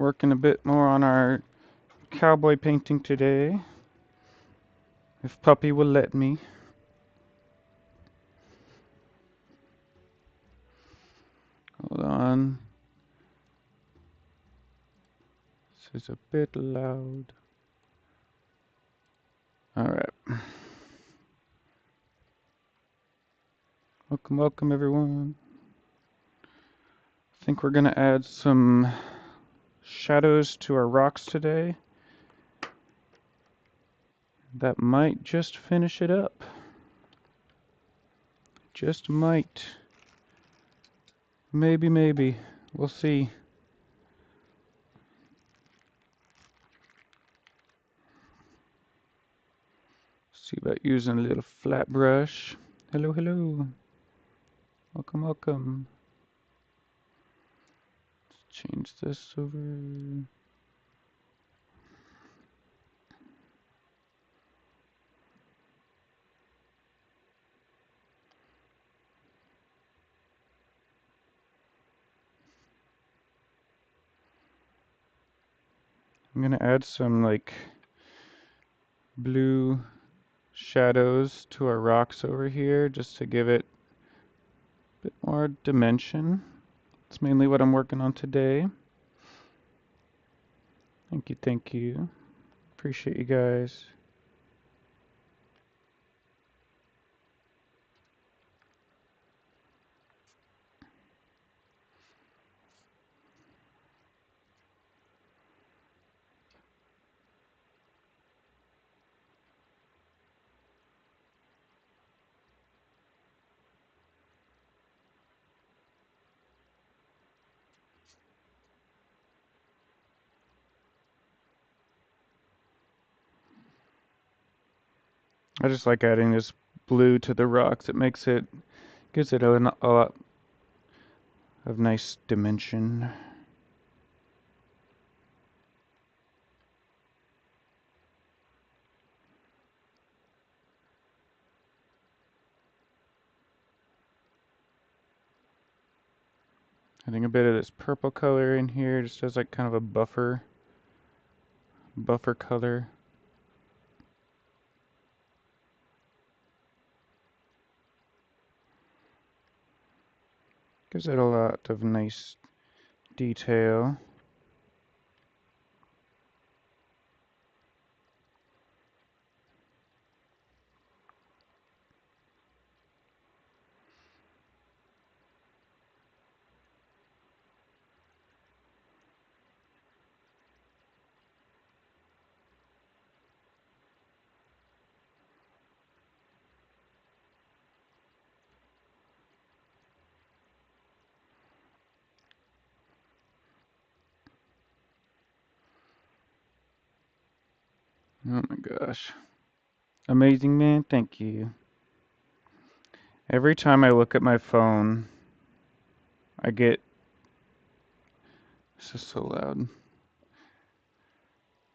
Working a bit more on our cowboy painting today. If Puppy will let me. Hold on. This is a bit loud. Alright. Welcome everyone. I think we're gonna add some shadows to our rocks today. That might just finish it up. Just might. Maybe. We'll see. See about using a little flat brush. Hello. Welcome. Let's change this over. I'm gonna add some like blue shadows to our rocks over here just to give it a bit more dimension. That's mainly what I'm working on today. Thank you. Appreciate you guys. I just like adding this blue to the rocks. It gives it a lot of nice dimension. Adding a bit of this purple color in here just as like kind of a buffer color. Gives it a lot of nice detail. Oh my gosh. Amazing man, thank you. Every time I look at my phone, I get, this is so loud.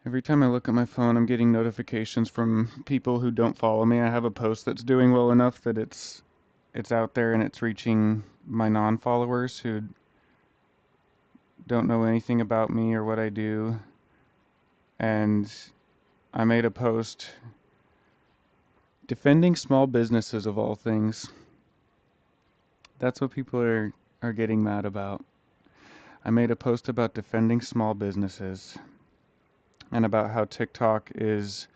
Every time I look at my phone, I'm getting notifications from people who don't follow me. I have a post that's doing well enough that it's out there and it's reaching my non-followers who don't know anything about me or what I do. And I made a post defending small businesses of all things. That's what people are getting mad about. I made a post about defending small businesses and about how TikTok is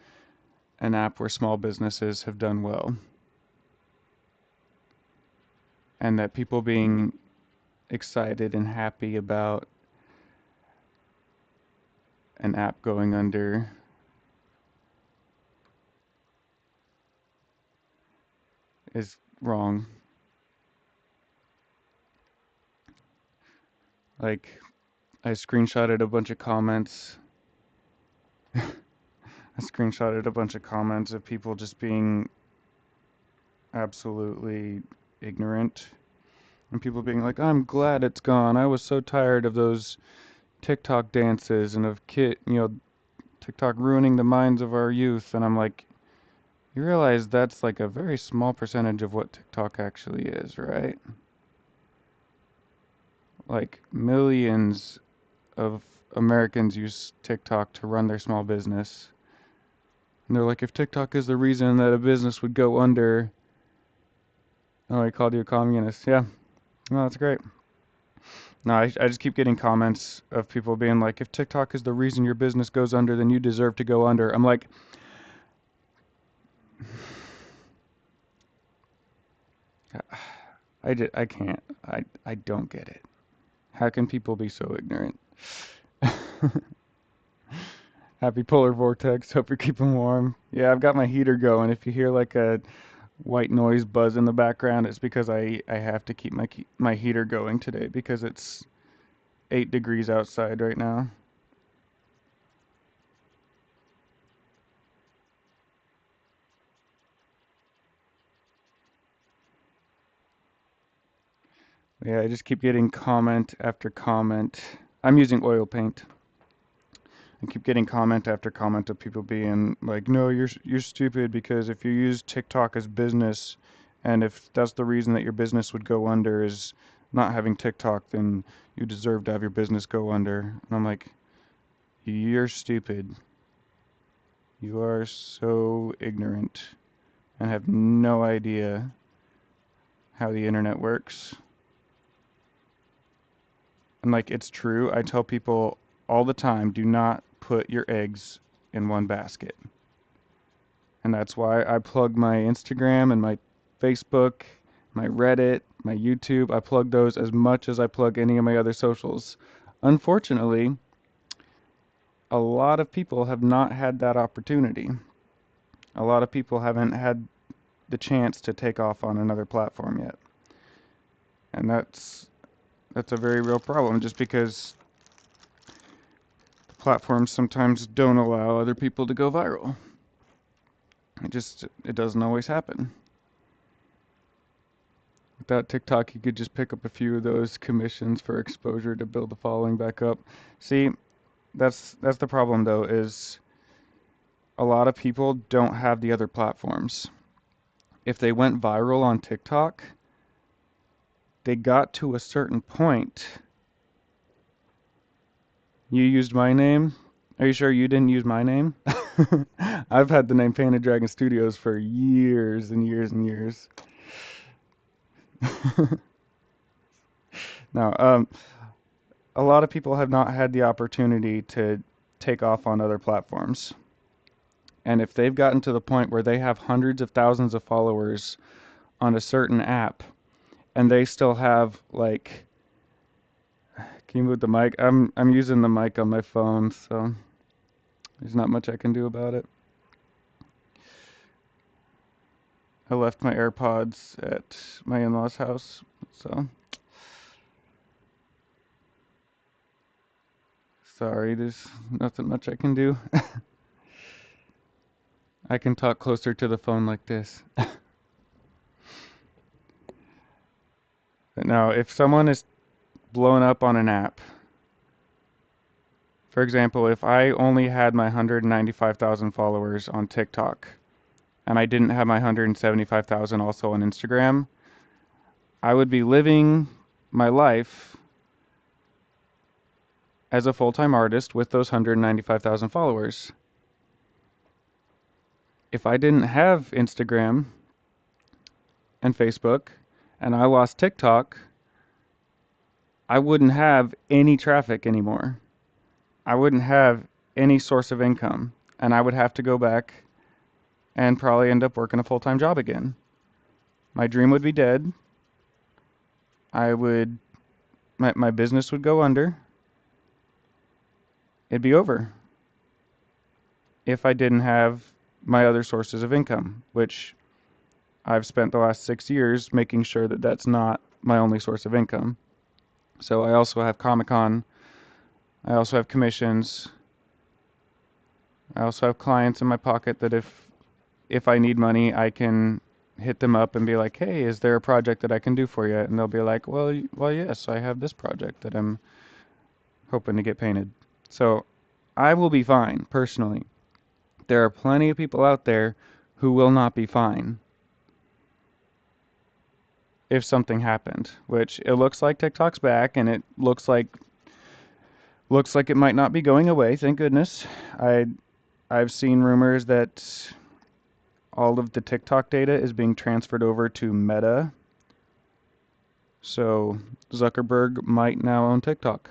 an app where small businesses have done well. And that people being excited and happy about an app going under is wrong. Like, I screenshotted a bunch of comments. I screenshotted a bunch of comments of people just being absolutely ignorant. And people being like, I'm glad it's gone. I was so tired of those TikTok dances and of TikTok ruining the minds of our youth. And I'm like, you realize that's like a very small percentage of what TikTok actually is, right? Like millions of Americans use TikTok to run their small business. And they're like, if TikTok is the reason that a business would go under, oh, I called you a communist. Yeah, no, that's great. No, I just keep getting comments of people being like, if TikTok is the reason your business goes under, then you deserve to go under. I'm like, I can't. I don't get it. How can people be so ignorant? Happy polar vortex. Hope you're keeping warm. Yeah, I've got my heater going. If you hear like a white noise buzz in the background, it's because I have to keep my heater going today because it's 8 degrees outside right now. Yeah, I just keep getting comment after comment. I'm using oil paint. I keep getting comment after comment of people being like, "No, you're stupid because if you use TikTok as business, and if that's the reason that your business would go under is not having TikTok, then you deserve to have your business go under." And I'm like, "You're stupid. You are so ignorant and have no idea how the internet works." And like, it's true. I tell people all the time, do not put your eggs in one basket. And that's why I plug my Instagram and my Facebook, my Reddit, my YouTube. I plug those as much as I plug any of my other socials. Unfortunately, a lot of people have not had that opportunity. A lot of people haven't had the chance to take off on another platform yet. And that's a very real problem just because the platforms sometimes don't allow other people to go viral. It doesn't always happen. Without TikTok, you could just pick up a few of those commissions for exposure to build the following back up. See, that's the problem though, is a lot of people don't have the other platforms. If they went viral on TikTok, they got to a certain point. You used my name? Are you sure you didn't use my name? I've had the name Painted Dragon Studios for years and years and years. No, a lot of people have not had the opportunity to take off on other platforms. And if they've gotten to the point where they have hundreds of thousands of followers on a certain app and they still have like, can you move the mic? I'm using the mic on my phone, so there's not much I can do about it. I left my AirPods at my in-laws' house, so sorry, there's nothing much I can do. I can talk closer to the phone like this. But now, if someone is blown up on an app, for example, if I only had my 195,000 followers on TikTok and I didn't have my 175,000 also on Instagram, I would be living my life as a full-time artist with those 195,000 followers. If I didn't have Instagram and Facebook and I lost TikTok, I wouldn't have any traffic anymore. I wouldn't have any source of income, and I would have to go back and probably end up working a full-time job again. My dream would be dead. I would my business would go under. It'd be over if I didn't have my other sources of income, which I've spent the last 6 years making sure that that's not my only source of income. So I also have Comic-Con. I also have commissions. I also have clients in my pocket that if I need money, I can hit them up and be like, "Hey, is there a project that I can do for you?" And they'll be like, "Well, yes, I have this project that I'm hoping to get painted." So I will be fine, personally. There are plenty of people out there who will not be fine if something happened, which it looks like TikTok's back and it looks like Looks like it might not be going away, thank goodness. I've seen rumors that all of the TikTok data is being transferred over to Meta. So Zuckerberg might now own TikTok.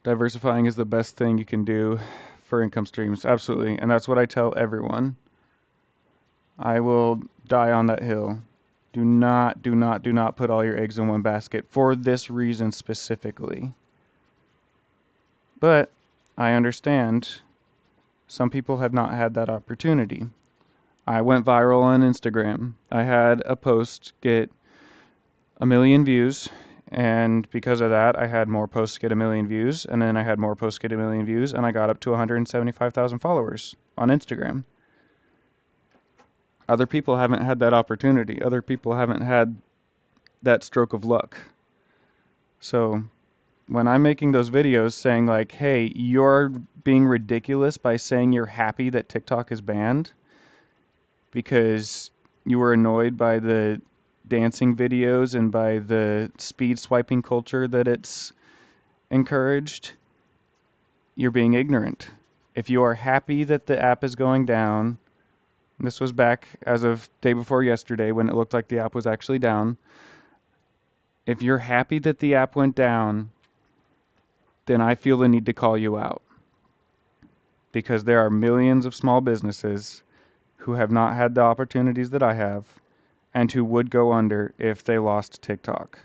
Diversifying is the best thing you can do for income streams. Absolutely. And that's what I tell everyone. I will die on that hill. Do not put all your eggs in one basket for this reason specifically. But I understand some people have not had that opportunity. I went viral on Instagram. I had a post get 1 million views, and because of that, I had more posts get 1 million views, and then I had more posts get 1 million views, and I got up to 175,000 followers on Instagram. Other people haven't had that opportunity. Other people haven't had that stroke of luck. So when I'm making those videos saying like, hey, you're being ridiculous by saying you're happy that TikTok is banned because you were annoyed by the dancing videos and by the speed swiping culture that it's encouraged, you're being ignorant. If you are happy that the app is going down, this was back as of day before yesterday when it looked like the app was actually down. If you're happy that the app went down, then I feel the need to call you out. Because there are millions of small businesses who have not had the opportunities that I have and who would go under if they lost TikTok.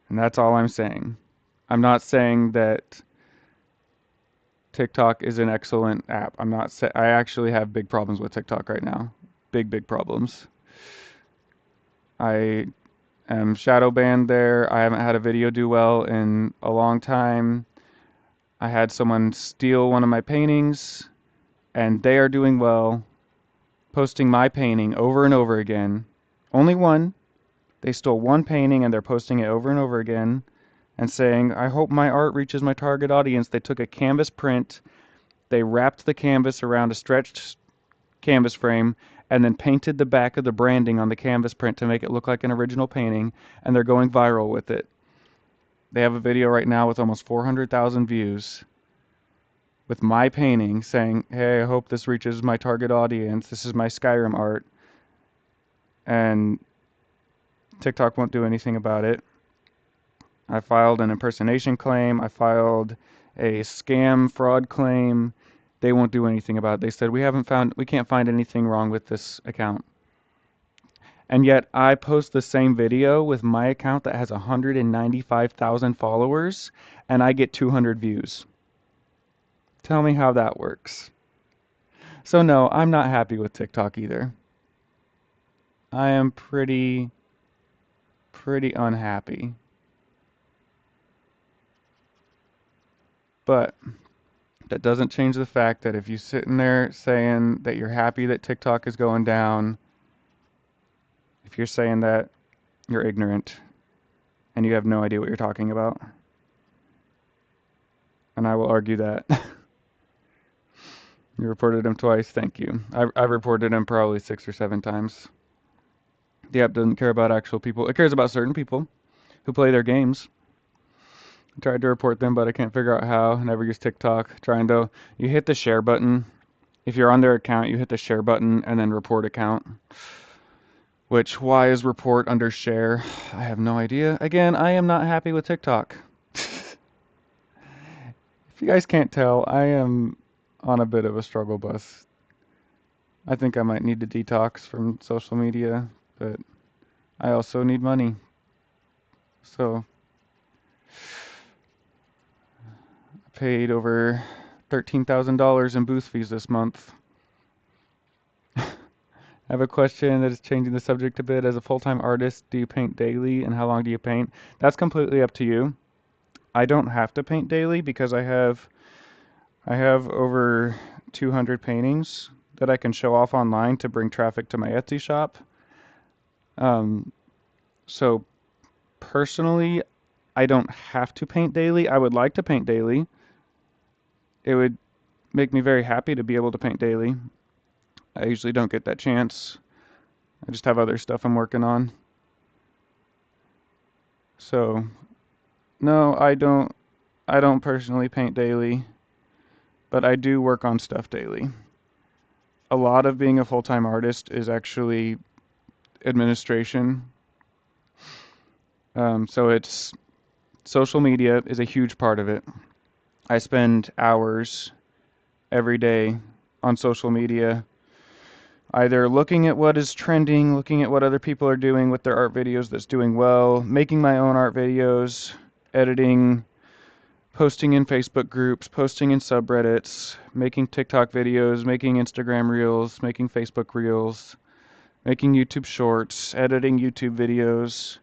And that's all I'm saying. I'm not saying that TikTok is an excellent app. I actually have big problems with TikTok right now. Big problems. I am shadow banned there. I haven't had a video do well in a long time. I had someone steal one of my paintings, and they are doing well, posting my painting over and over again. Only one. They stole one painting and they're posting it over and over again and saying, I hope my art reaches my target audience. They took a canvas print, they wrapped the canvas around a stretched canvas frame, and then painted the back of the branding on the canvas print to make it look like an original painting, and they're going viral with it. They have a video right now with almost 400,000 views with my painting saying, hey, I hope this reaches my target audience. This is my Skyrim art. And TikTok won't do anything about it. I filed an impersonation claim. I filed a scam fraud claim. They won't do anything about it. They said we can't find anything wrong with this account. And yet I post the same video with my account that has 195,000 followers and I get 200 views. Tell me how that works. So no, I'm not happy with TikTok either. I am pretty unhappy. But that doesn't change the fact that if you're sitting there saying that you're happy that TikTok is going down, if you're saying that, you're ignorant and you have no idea what you're talking about. And I will argue that. You reported him twice, thank you. I've reported him probably 6 or 7 times. The app doesn't care about actual people. It cares about certain people who play their games. I tried to report them, but I can't figure out how. I never use TikTok. You hit the share button. If you're on their account, you hit the share button and then report account. Why is report under share? I have no idea. Again, I am not happy with TikTok. If you guys can't tell, I am on a bit of a struggle bus. I think I might need to detox from social media, but I also need money. So I paid over $13,000 in booth fees this month. I have a question that is changing the subject a bit. As a full-time artist, do you paint daily, and how long do you paint? That's completely up to you. I don't have to paint daily because I have over 200 paintings that I can show off online to bring traffic to my Etsy shop. So personally, I don't have to paint daily. I would like to paint daily. It would make me very happy to be able to paint daily. I usually don't get that chance. I just have other stuff I'm working on. So No, I don't personally paint daily, but I do work on stuff daily. A lot of being a full-time artist is actually administration. So it's social media is a huge part of it. I spend hours every day on social media, either looking at what is trending, looking at what other people are doing with their art videos that's doing well, making my own art videos, editing, posting in Facebook groups, posting in subreddits, making TikTok videos, making Instagram reels, making Facebook reels, making YouTube shorts, editing YouTube videos,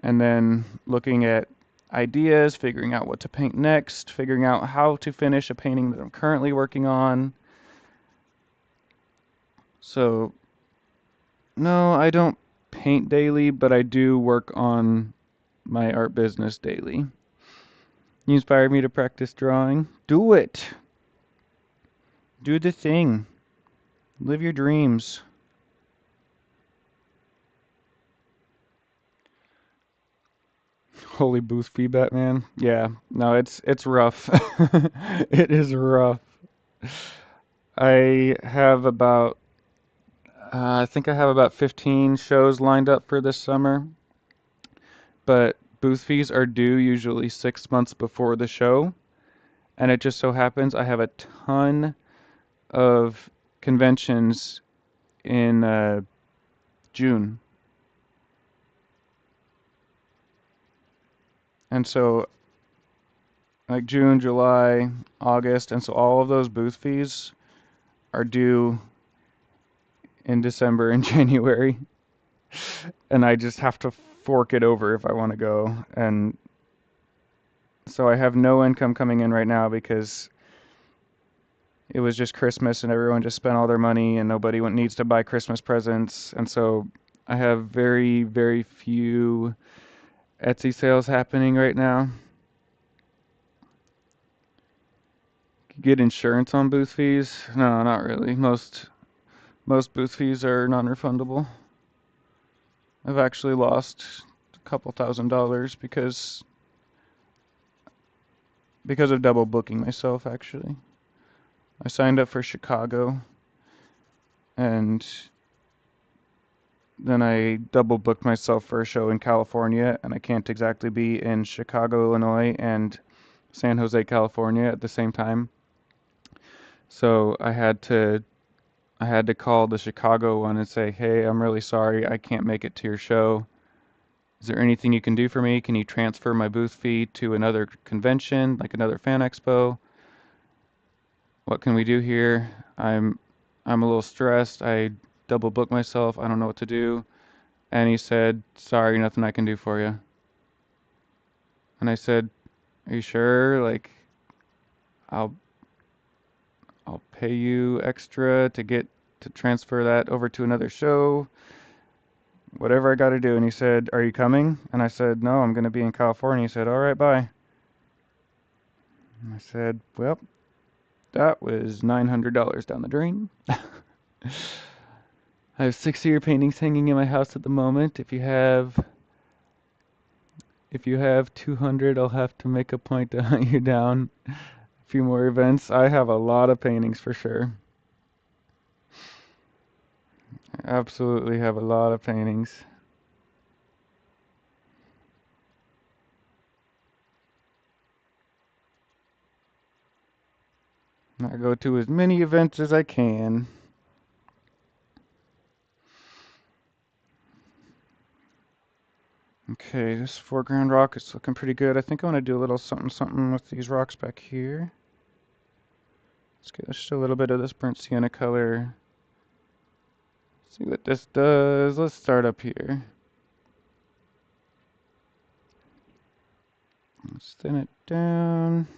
and then looking at ideas, figuring out what to paint next, figuring out how to finish a painting that I'm currently working on. So, no, I don't paint daily, but I do work on my art business daily. You inspired me to practice drawing. Do it. Do the thing. Live your dreams. Holy booth feedback, man. Yeah, no, it's rough. It is rough. I have about I think I have about 15 shows lined up for this summer, but booth fees are due usually 6 months before the show, and it just so happens I have a ton of conventions in June. And so like June, July, August, and so all of those booth fees are due in December and January, and I just have to fork it over if I want to go. And so I have no income coming in right now because it was just Christmas and everyone just spent all their money and nobody needs to buy Christmas presents. And so I have very, very few Etsy sales happening right now. Get insurance on booth fees? No, not really. Most booth fees are non-refundable. I've actually lost a couple $1,000 because of double booking myself actually. I signed up for Chicago and then I double booked myself for a show in California and I can't exactly be in Chicago, Illinois and San Jose, California at the same time. So I had to call the Chicago one and say, "Hey, I'm really sorry. I can't make it to your show. Is there anything you can do for me? Can you transfer my booth fee to another convention, like another fan expo? What can we do here? I'm a little stressed. I double booked myself. I don't know what to do." And he said, "Sorry, nothing I can do for you." And I said, "Are you sure? Like I'll I'll pay you extra to get to transfer that over to another show, whatever I got to do." And he said, "Are you coming?" And I said, "No, I'm going to be in California." He said, "All right, bye." And I said, "Well, that was $900 down the drain." I have 6 of your paintings hanging in my house at the moment. If you have 200, I'll have to make a point to hunt you down. A few more events. I have a lot of paintings for sure. I absolutely have a lot of paintings. I go to as many events as I can. Okay, this foreground rock is looking pretty good. I think I want to do a little something something with these rocks back here. Let's get just a little bit of this burnt sienna color. See what this does. Let's start up here. Let's thin it down.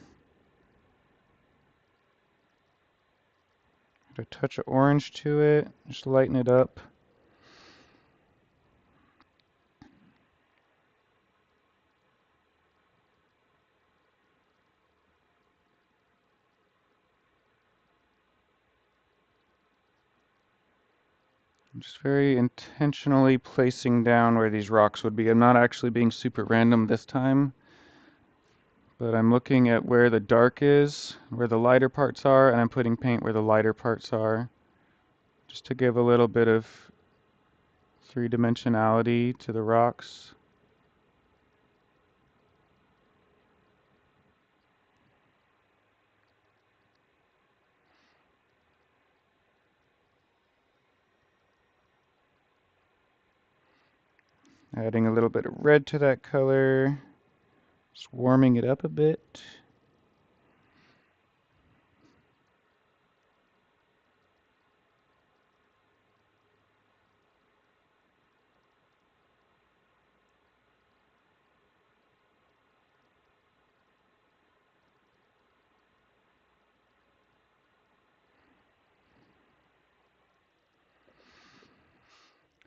Add a touch of orange to it. Just lighten it up. Just very intentionally placing down where these rocks would be. I'm not actually being super random this time, but I'm looking at where the dark is, where the lighter parts are, and I'm putting paint where the lighter parts are, just to give a little bit of three-dimensionality to the rocks. Adding a little bit of red to that color, just warming it up a bit.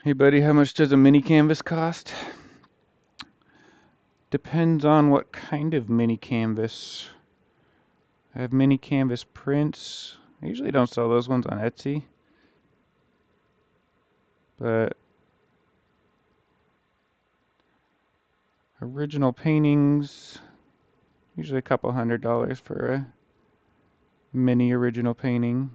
Hey buddy, how much does a mini canvas cost? Depends on what kind of mini canvas. I have mini canvas prints. I usually don't sell those ones on Etsy, but original paintings, usually a couple $100 for a mini original painting.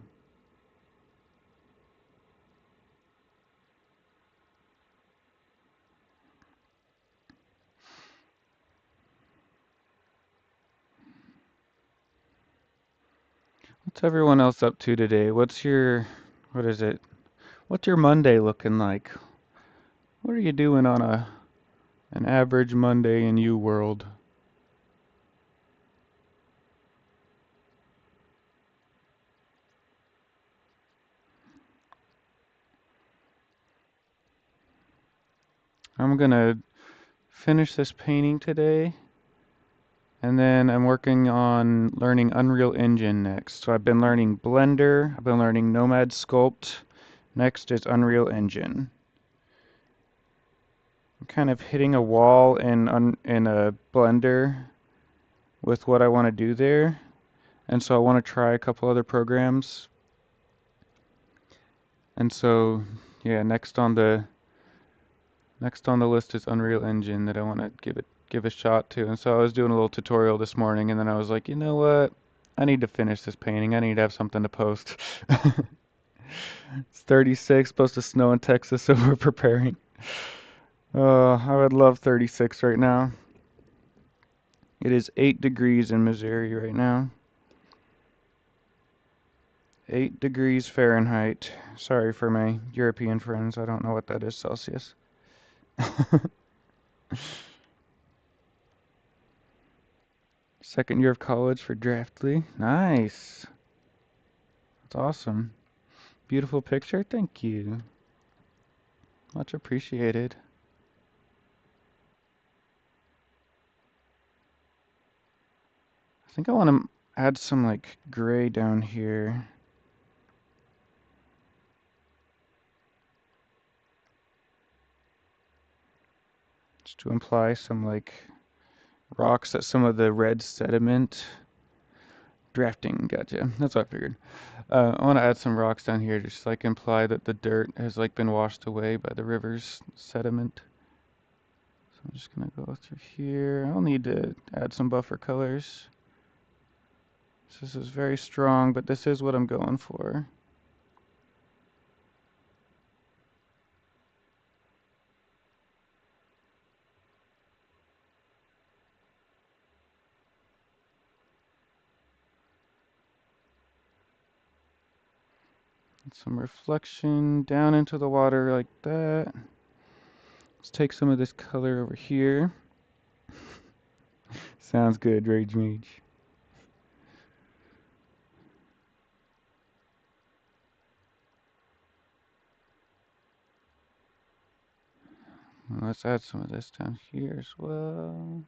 What's everyone else up to today? What is it? What's your Monday looking like? What are you doing on an average Monday in you world? I'm gonna finish this painting today, and then I'm working on learning Unreal Engine next. So I've been learning Blender, I've been learning Nomad Sculpt. Next is Unreal Engine. I'm kind of hitting a wall in a Blender with what I want to do there, and so I want to try a couple other programs. And so, yeah, next on the list is Unreal Engine that I want to give a shot to. And so I was doing a little tutorial this morning, and then I was like, you know what? I need to finish this painting. I need to have something to post. It's 36, supposed to snow in Texas, so we're preparing. I would love 36 right now. It is 8 degrees in Missouri right now. 8 degrees Fahrenheit. Sorry for my European friends. I don't know what that is Celsius. Second year of college for Draftly. Nice. That's awesome. Beautiful picture. Thank you. Much appreciated. I think I want to add some like gray down here. Just to imply some like rocks that some of the red sediment. Drafting, gotcha. That's what I figured. I want to add some rocks down here, just like imply that the dirt has like been washed away by the river's sediment. So I'm just gonna go through here. I'll need to add some buffer colors. This is very strong, but this is what I'm going for. Some reflection down into the water like that. Let's take some of this color over here. Sounds good, Rage Mage. Let's add some of this down here as well.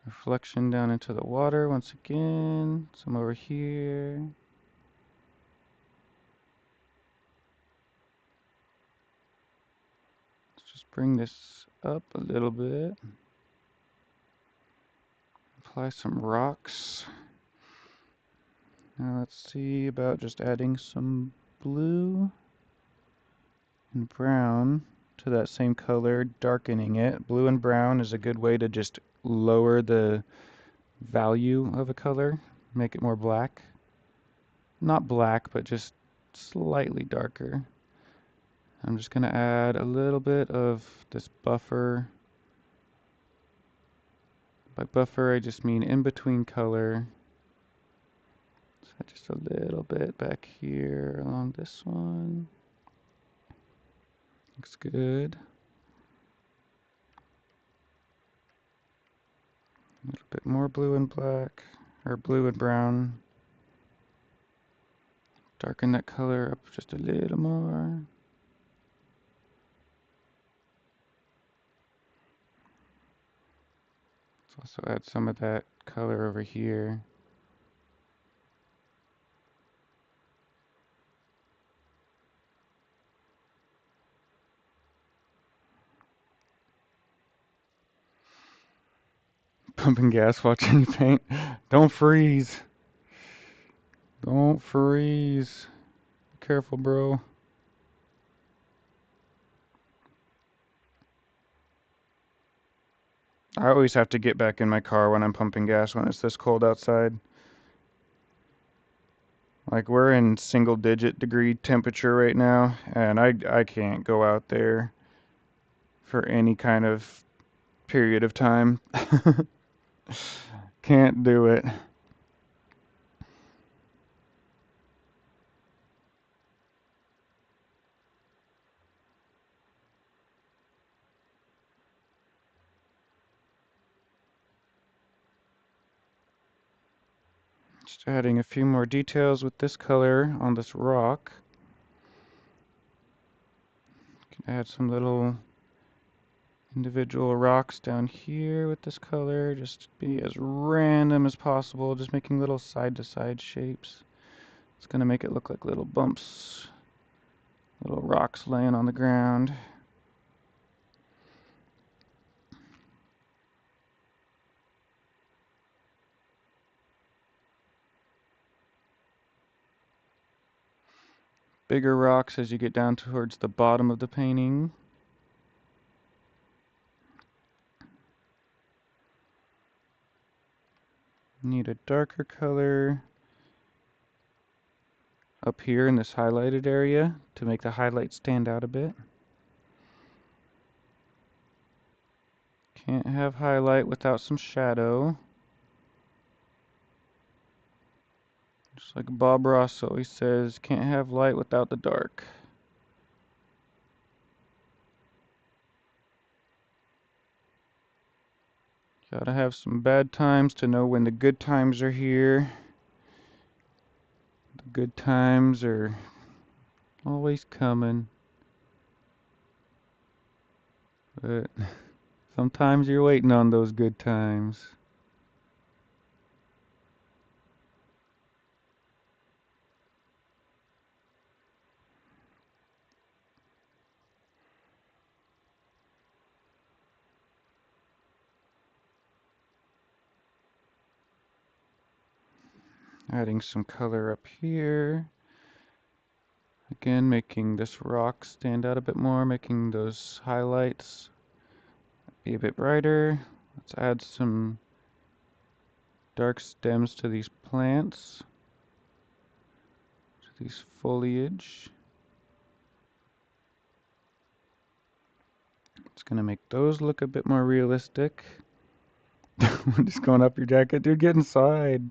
Reflection down into the water once again. Some over here. Let's just bring this up a little bit. Apply some rocks. Now let's see about just adding some blue and brown to that same color, darkening it. Blue and brown is a good way to just lower the value of a color, make it more black. Not black, but just slightly darker. I'm just going to add a little bit of this buffer. By buffer, I just mean in between color. So just a little bit back here along this one. Looks good. A little bit more blue and black, or blue and brown. Darken that color up just a little more. Let's also add some of that color over here. Pumping gas watching you paint. Don't freeze. Don't freeze. Be careful, bro. I always have to get back in my car when I'm pumping gas when it's this cold outside. Like we're in single digit degree temperature right now, and I can't go out there for any kind of period of time. Can't do it. Just adding a few more details with this color on this rock. Can add some little individual rocks down here with this color. Just be as random as possible, just making little side-to-side shapes. It's gonna make it look like little bumps, little rocks laying on the ground. Bigger rocks as you get down towards the bottom of the painting. Need a darker color up here in this highlighted area to make the highlight stand out a bit. Can't have highlight without some shadow. Just like Bob Ross always says, can't have light without the dark. Gotta have some bad times to know when the good times are here. The good times are always coming. But sometimes you're waiting on those good times. Adding some color up here. Again, making this rock stand out a bit more, making those highlights be a bit brighter. Let's add some dark stems to these plants, to these foliage. It's gonna make those look a bit more realistic. I'm just going up your jacket, dude. Get inside.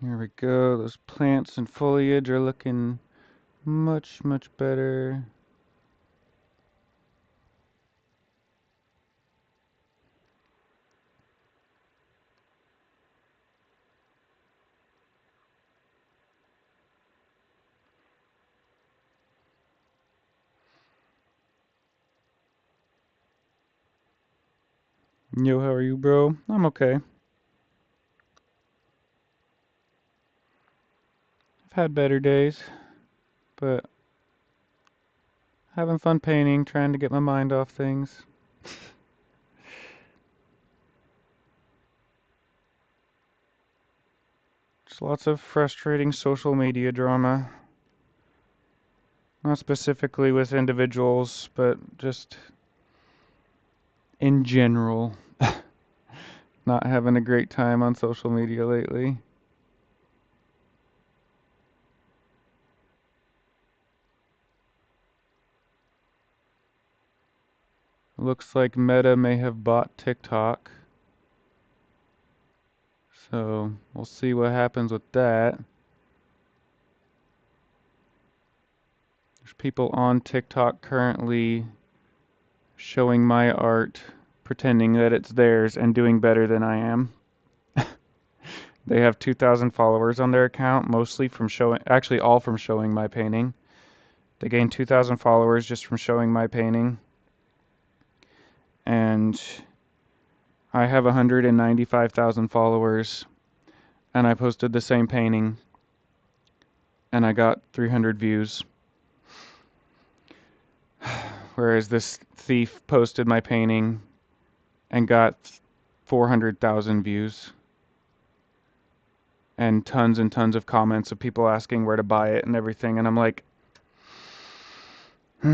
Here we go. Those plants and foliage are looking much, much better. Yo, how are you, bro? I'm okay. I've had better days, but having fun painting, trying to get my mind off things. Just lots of frustrating social media drama. Not specifically with individuals, but just in general. Not having a great time on social media lately. Looks like Meta may have bought TikTok. So we'll see what happens with that. There's people on TikTok currently showing my art, pretending that it's theirs and doing better than I am. They have 2,000 followers on their account, mostly from showing, actually all from showing my painting. They gained 2,000 followers just from showing my painting. And I have 195,000 followers, and I posted the same painting, and I got 300 views. Whereas this thief posted my painting and got 400,000 views and tons of comments of people asking where to buy it and everything. And I'm like, I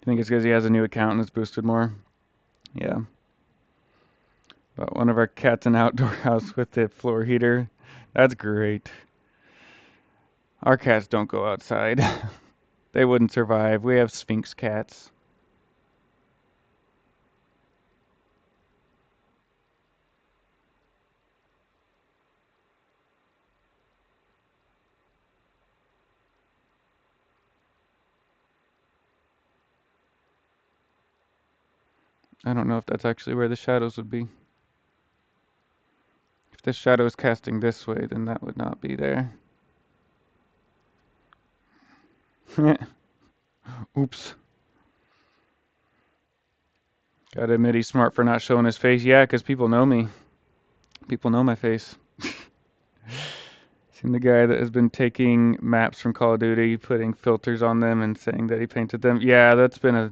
think it's because he has a new account and it's boosted more. Yeah. But one of our cats in outdoor house with the floor heater. That's great. Our cats don't go outside. They wouldn't survive. We have Sphinx cats. I don't know if that's actually where the shadows would be. If the shadow is casting this way, then that would not be there. Oops. Gotta admit he's smart for not showing his face. Yeah, 'cause people know me. People know my face. Seen the guy that has been taking maps from Call of Duty, putting filters on them and saying that he painted them. Yeah, that's been a...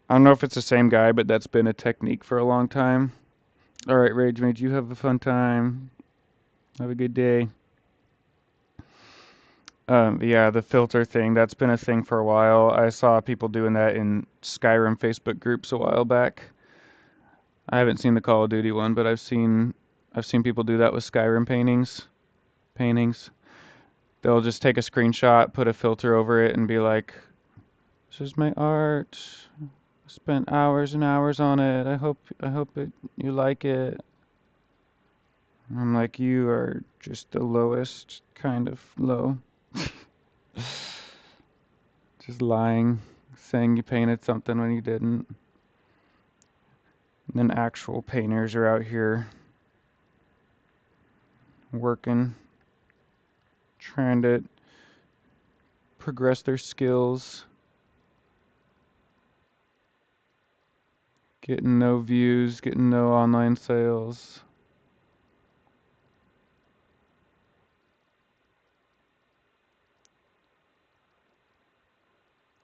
I don't know if it's the same guy, but that's been a technique for a long time. Alright, Rage Mage, you have a fun time. Have a good day. Yeah, the filter thing, that's been a thing for a while. I saw people doing that in Skyrim Facebook groups a while back. I haven't seen the Call of Duty one, but I've seen people do that with Skyrim paintings. They'll just take a screenshot, put a filter over it, and be like, "This is my art. I spent hours and hours on it. I hope you like it." And I'm like, "You are just the lowest kind of low." Just lying, saying you painted something when you didn't. And then actual painters are out here working, trying to progress their skills, getting no views, getting no online sales.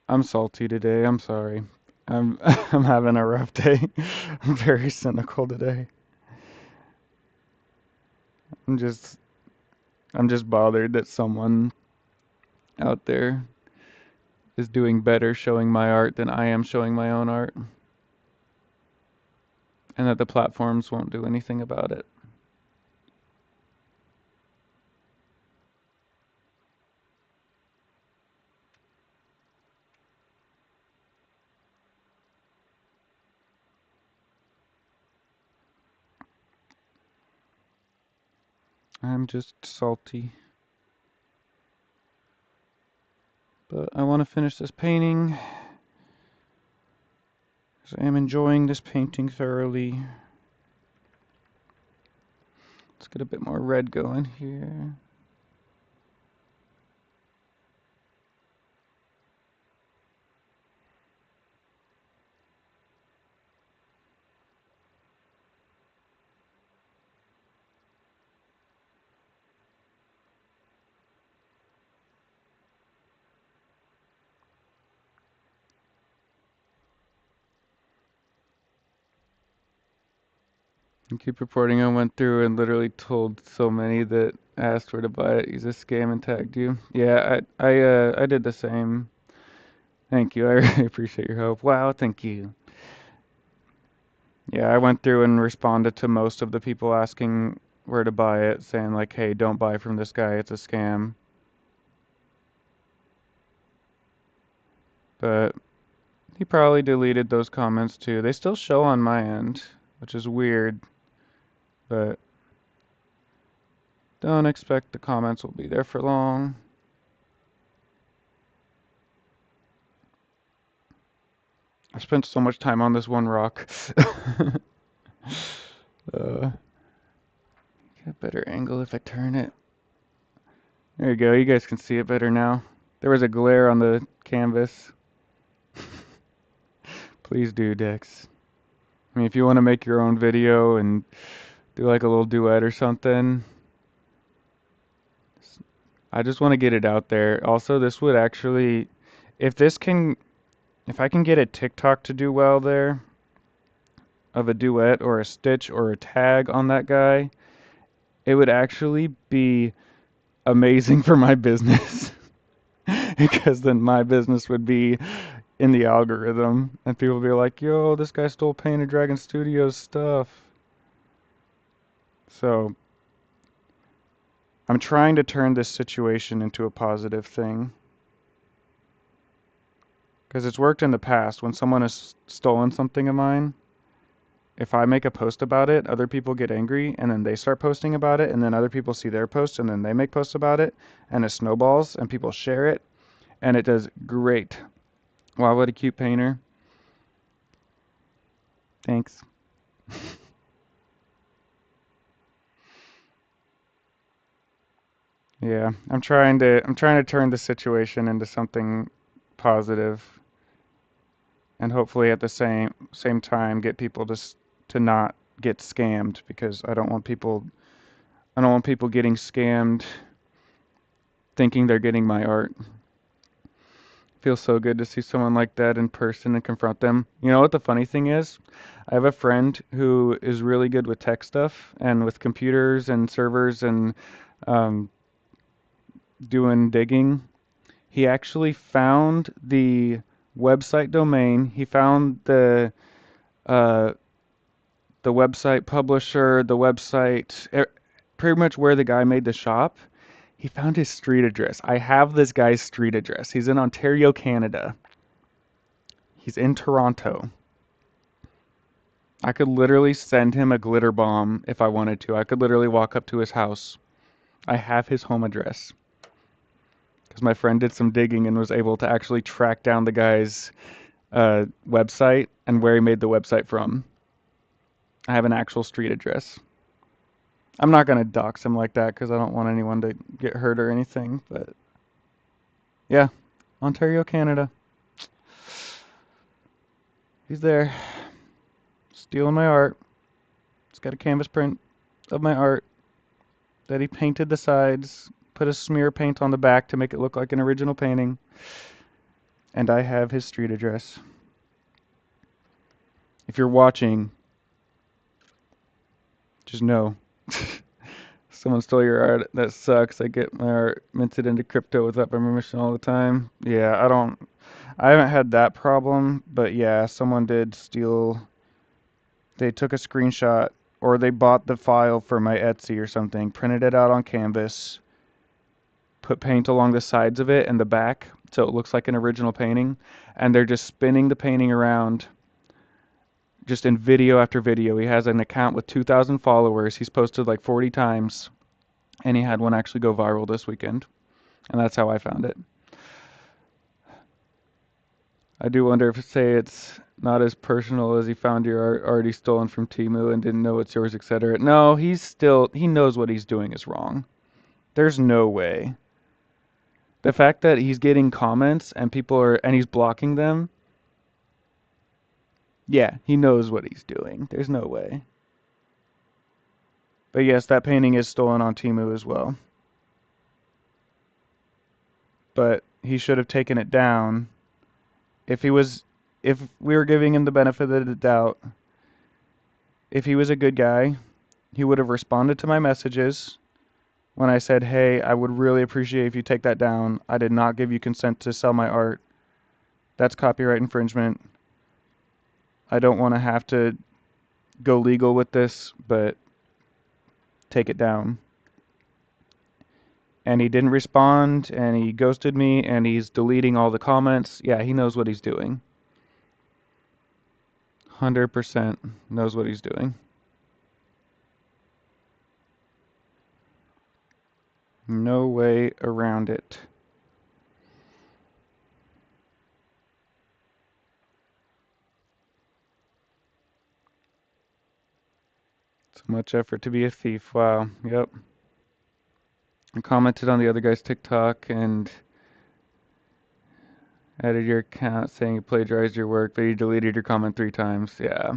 I'm salty today. I'm sorry. I'm I'm having a rough day. I'm very cynical today. I'm just I'm just bothered that someone out there is doing better showing my art than I am showing my own art, and that the platforms won't do anything about it. I'm just salty. But I want to finish this painting, because I am enjoying this painting thoroughly. Let's get a bit more red going here. And keep reporting. I went through and literally told so many that asked where to buy it, use a scam and tagged you. Yeah, I did the same. Thank you. I really appreciate your help. Wow, thank you. Yeah, I went through and responded to most of the people asking where to buy it, saying like, "Hey, don't buy from this guy. It's a scam." But he probably deleted those comments too. They still show on my end, which is weird, but don't expect the comments will be there for long. I spent so much time on this one rock. Get a better angle if I turn it. There you go. You guys can see it better now. There was a glare on the canvas. Please do, Dex. I mean, if you want to make your own video and do like a little duet or something, I just want to get it out there. Also, this would actually, if this can, if I can get a TikTok to do well there of a duet or a stitch or a tag on that guy, it would actually be amazing for my business. Because then my business would be in the algorithm and people would be like, yo, this guy stole Painted Dragon Studios stuff. So I'm trying to turn this situation into a positive thing. Because it's worked in the past when someone has stolen something of mine. If I make a post about it, other people get angry and then they start posting about it, and then other people see their post and then they make posts about it, and it snowballs and people share it, and it does great. Wow, what a cute painter. Thanks. Yeah, I'm trying to turn the situation into something positive and hopefully at the same time get people to not get scammed because I don't want people getting scammed thinking they're getting my art. Feels so good to see someone like that in person and confront them. You know what the funny thing is? I have a friend who is really good with tech stuff and with computers and servers and um, doing digging. He actually found the website domain. He found uh, the website publisher, the website, pretty much where the guy made the shop. He found his street address. I have this guy's street address. He's in Ontario, Canada. He's in Toronto. I could literally send him a glitter bomb if I wanted to. I could literally walk up to his house. I have his home address because my friend did some digging and was able to actually track down the guy's website and where he made the website from. I have an actual street address. I'm not gonna dox him like that because I don't want anyone to get hurt or anything. But yeah, Ontario, Canada. He's there, stealing my art. It's got a canvas print of my art that he painted the sides, put a smear paint on the back to make it look like an original painting, and I have his street address. If you're watching, just know. Someone stole your art. That sucks. I get my art minted into crypto without my permission all the time. Yeah, I haven't had that problem, but yeah, someone did steal. They took a screenshot or they bought the file for my Etsy or something, printed it out on canvas, put paint along the sides of it and the back so it looks like an original painting, and they're just spinning the painting around just in video after video. He has an account with 2,000 followers. He's posted like 40 times and he had one actually go viral this weekend, and that's how I found it. I do wonder if, say, it's not as personal as he found your art already stolen from Temu and didn't know it's yours, etc. No, he knows what he's doing is wrong. There's no way. The fact that he's getting comments and and he's blocking them, yeah, he knows what he's doing. There's no way. But yes, that painting is stolen on Temu as well. But he should have taken it down. If he was, if we were giving him the benefit of the doubt, if he was a good guy, he would have responded to my messages when I said, hey, I would really appreciate if you take that down. I did not give you consent to sell my art. That's copyright infringement. I don't want to have to go legal with this, but take it down. And he didn't respond, and he ghosted me, and he's deleting all the comments. Yeah, he knows what he's doing. 100% knows what he's doing. No way around it. So much effort to be a thief. Wow. Yep. I commented on the other guy's TikTok and added your account saying you plagiarized your work, but you deleted your comment 3 times. Yeah.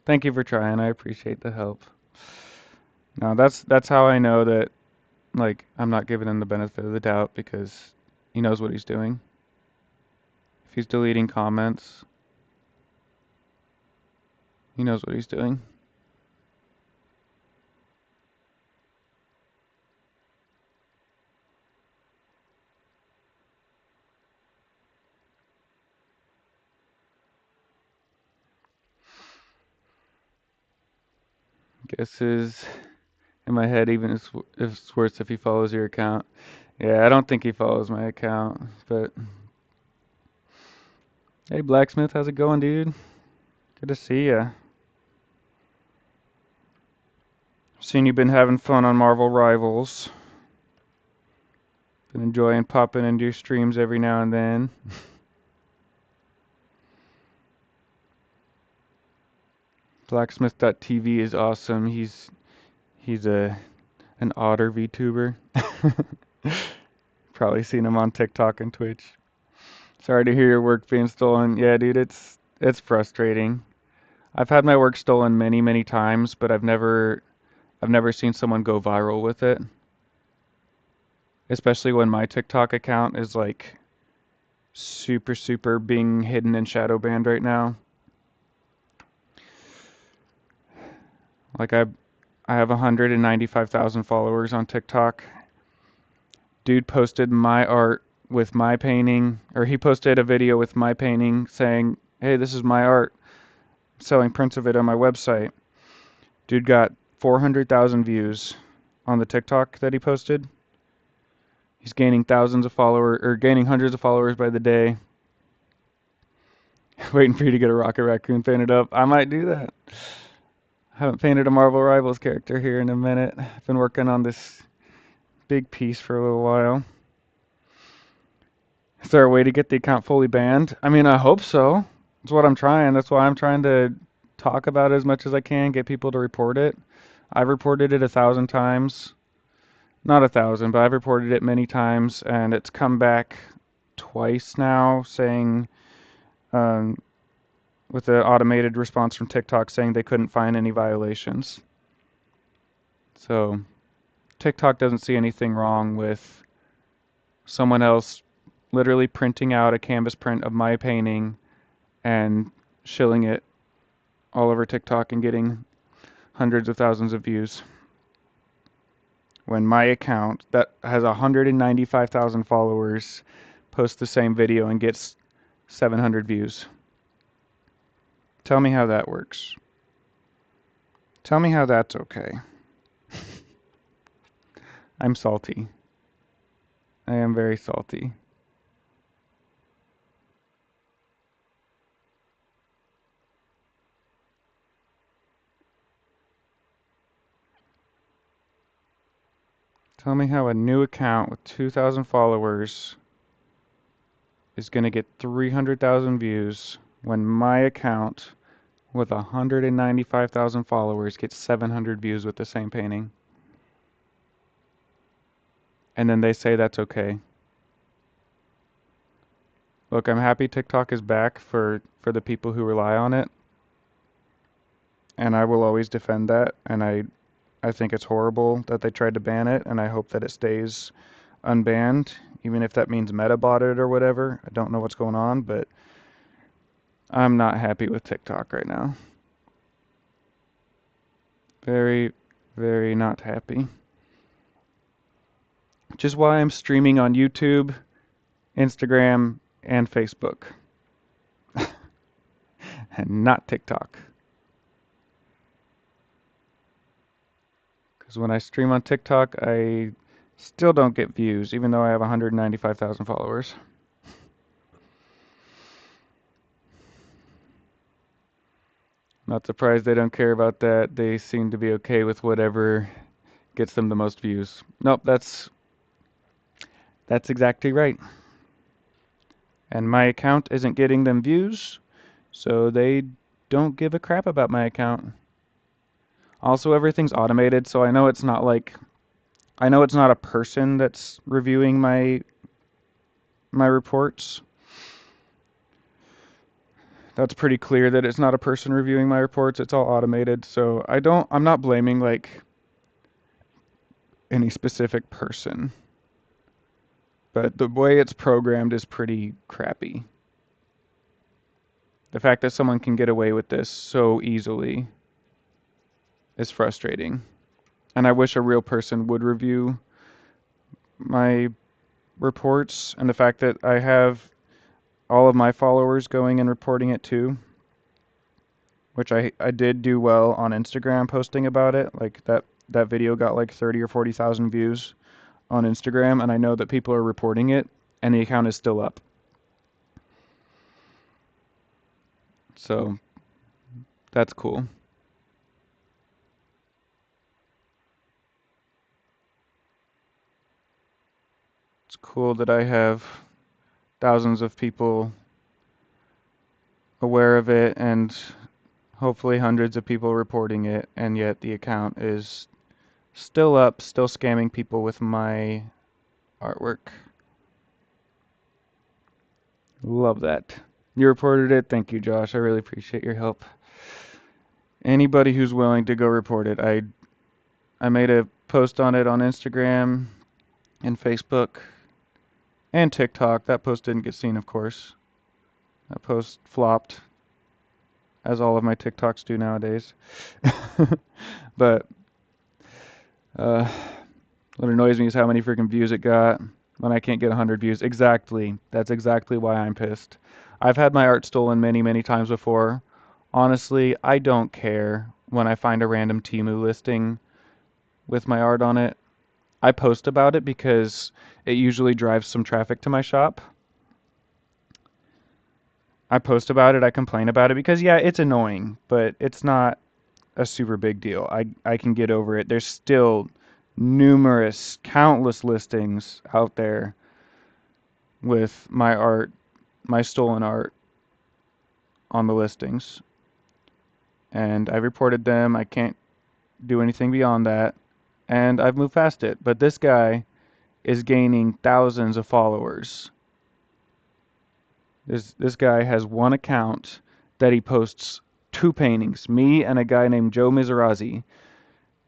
Thank you for trying. I appreciate the help. No, that's how I know that like I'm not giving him the benefit of the doubt because he knows what he's doing. If he's deleting comments, he knows what he's doing. Guesses in my head, even if it's worse if he follows your account. Yeah, I don't think he follows my account, but hey, Blacksmith, how's it going, dude? Good to see ya. Seen you been having fun on Marvel Rivals. Been enjoying popping into your streams every now and then. Blacksmith.tv is awesome. He's an otter VTuber. Probably seen him on TikTok and Twitch. Sorry to hear your work being stolen. Yeah, dude, it's frustrating. I've had my work stolen many, many times, but I've never seen someone go viral with it. Especially when my TikTok account is like super, super being hidden and shadow banned right now. Like I have 195,000 followers on TikTok. Dude posted my art with my painting, or he posted a video with my painting saying, "Hey, this is my art. I'm selling prints of it on my website." Dude got 400,000 views on the TikTok that he posted. He's gaining thousands of followers, or gaining hundreds of followers by the day. Waiting for you to get a Rocket Raccoon painted up. I might do that. Haven't painted a Marvel Rivals character here in a minute. I've been working on this big piece for a little while. Is there a way to get the account fully banned? I mean, I hope so. That's what I'm trying. That's why I'm trying to talk about it as much as I can, get people to report it. I've reported it 1,000 times. Not 1,000, but I've reported it many times, and it's come back twice now saying, um, with an automated response from TikTok saying they couldn't find any violations. So TikTok doesn't see anything wrong with someone else literally printing out a canvas print of my painting and shilling it all over TikTok and getting hundreds of thousands of views. When my account that has 195,000 followers posts the same video and gets 700 views. Tell me how that works. Tell me how that's okay. I'm salty. I am very salty. Tell me how a new account with 2,000 followers is going to get 300,000 views when my account with 195,000 followers gets 700 views with the same painting. And then they say that's okay. Look, I'm happy TikTok is back for the people who rely on it. And I will always defend that. And I think it's horrible that they tried to ban it. And I hope that it stays unbanned, even if that means Meta bought it or whatever. I don't know what's going on, but I'm not happy with TikTok right now. Very, very not happy. Which is why I'm streaming on YouTube, Instagram, and Facebook. And not TikTok. Because when I stream on TikTok, I still don't get views, even though I have 195,000 followers. Not surprised they don't care about that. They seem to be okay with whatever gets them the most views. Nope, that's exactly right. And my account isn't getting them views, so they don't give a crap about my account. Also, everything's automated, so I know it's not a person that's reviewing my reports. That's pretty clear that it's not a person reviewing my reports. It's all automated, so I'm not blaming like any specific person. But the way it's programmed is pretty crappy. The fact that someone can get away with this so easily is frustrating. And I wish a real person would review my reports, and the fact that I have all of my followers going and reporting it too, which I did do well on Instagram posting about it. Like that video got like 30 or 40,000 views on Instagram, and I know that people are reporting it, and the account is still up. So that's cool. It's cool that I have thousands of people aware of it and hopefully hundreds of people reporting it, and yet the account is still up, still scamming people with my artwork. Love that. You reported it. Thank you, Josh. I really appreciate your help. Anybody who's willing to go report it. I made a post on it on Instagram and Facebook and TikTok. That post didn't get seen, of course. That post flopped, as all of my TikToks do nowadays. But what annoys me is how many freaking views it got when I can't get 100 views. Exactly. That's exactly why I'm pissed. I've had my art stolen many, many times before. Honestly, I don't care when I find a random Temu listing with my art on it. I post about it because it usually drives some traffic to my shop. I post about it, I complain about it because, yeah, it's annoying, but it's not a super big deal. I can get over it. There's still numerous, countless listings out there with my art, my stolen art on the listings. And I reported them. I can't do anything beyond that. And I've moved past it. But this guy is gaining thousands of followers. This guy has one account that he posts two paintings, me and a guy named Joe Mizrazi.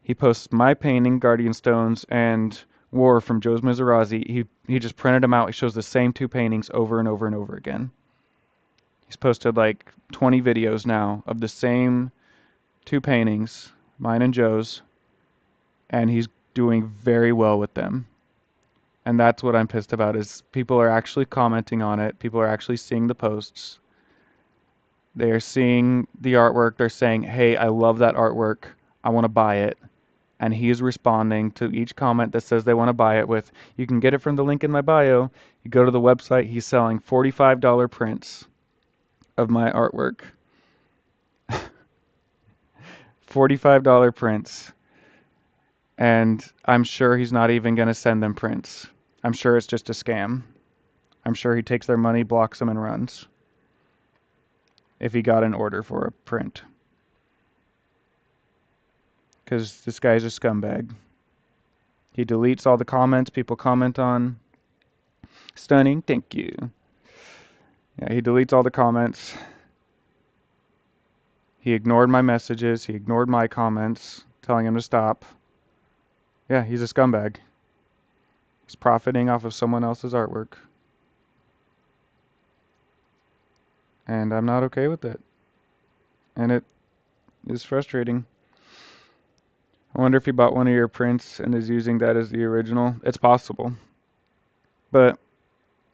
He posts my painting, Guardian Stones, and War from Joe's Mizrazi. He just printed them out. He shows the same two paintings over and over and over again. He's posted like 20 videos now of the same two paintings, mine and Joe's, and he's doing very well with them. And that's what I'm pissed about, is people are actually commenting on it. People are actually seeing the posts. They're seeing the artwork. They're saying, hey, I love that artwork. I want to buy it. And he is responding to each comment that says they want to buy it with, you can get it from the link in my bio. You go to the website, he's selling $45 prints of my artwork. $45 prints. And I'm sure he's not even going to send them prints. I'm sure it's just a scam. I'm sure he takes their money, blocks them, and runs if he got an order for a print. Because this guy's a scumbag. He deletes all the comments people comment on. Stunning, thank you. Yeah, he deletes all the comments. He ignored my messages. He ignored my comments telling him to stop. Yeah, he's a scumbag. He's profiting off of someone else's artwork. And I'm not okay with it. And it is frustrating. I wonder if he bought one of your prints and is using that as the original. It's possible. But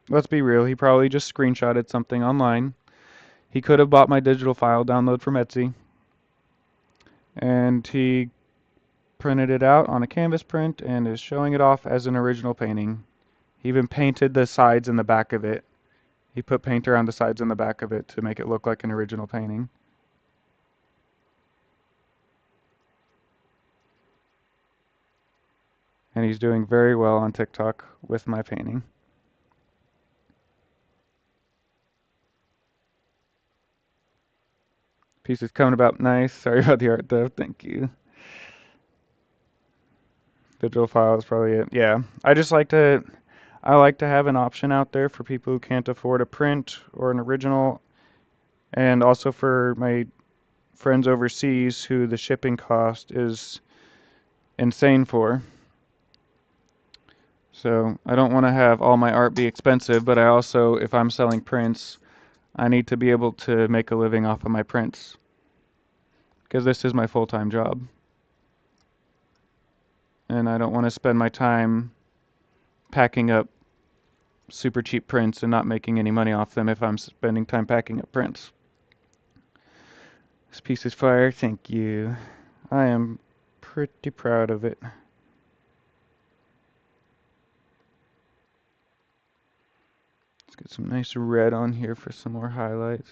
let's be real, he probably just screenshotted something online. He could have bought my digital file download from Etsy. And he printed it out on a canvas print and is showing it off as an original painting. He even painted the sides and the back of it. He put paint around the sides and the back of it to make it look like an original painting. And he's doing very well on TikTok with my painting. Piece is coming about nice. Sorry about the art though. Thank you. Digital file is probably it. Yeah. I like to have an option out there for people who can't afford a print or an original, and also for my friends overseas who the shipping cost is insane for. So I don't want to have all my art be expensive, but I also, if I'm selling prints, I need to be able to make a living off of my prints because this is my full-time job. And I don't want to spend my time packing up super cheap prints and not making any money off them if I'm spending time packing up prints. This piece is fire, thank you. I am pretty proud of it. Let's get some nice red on here for some more highlights.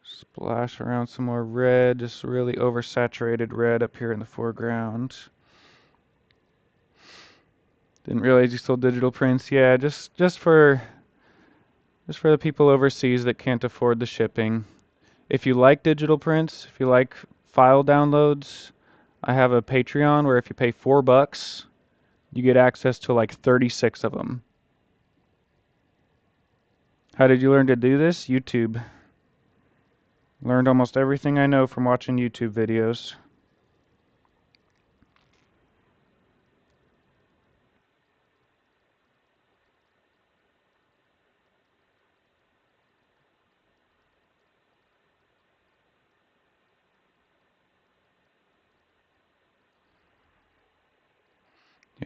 Splash around some more red, just really oversaturated red up here in the foreground. Didn't realize you sold digital prints. Yeah, just for the people overseas that can't afford the shipping. If you like digital prints, if you like file downloads, I have a Patreon where if you pay $4, you get access to like 36 of them. How did you learn to do this? YouTube. Learned almost everything I know from watching YouTube videos.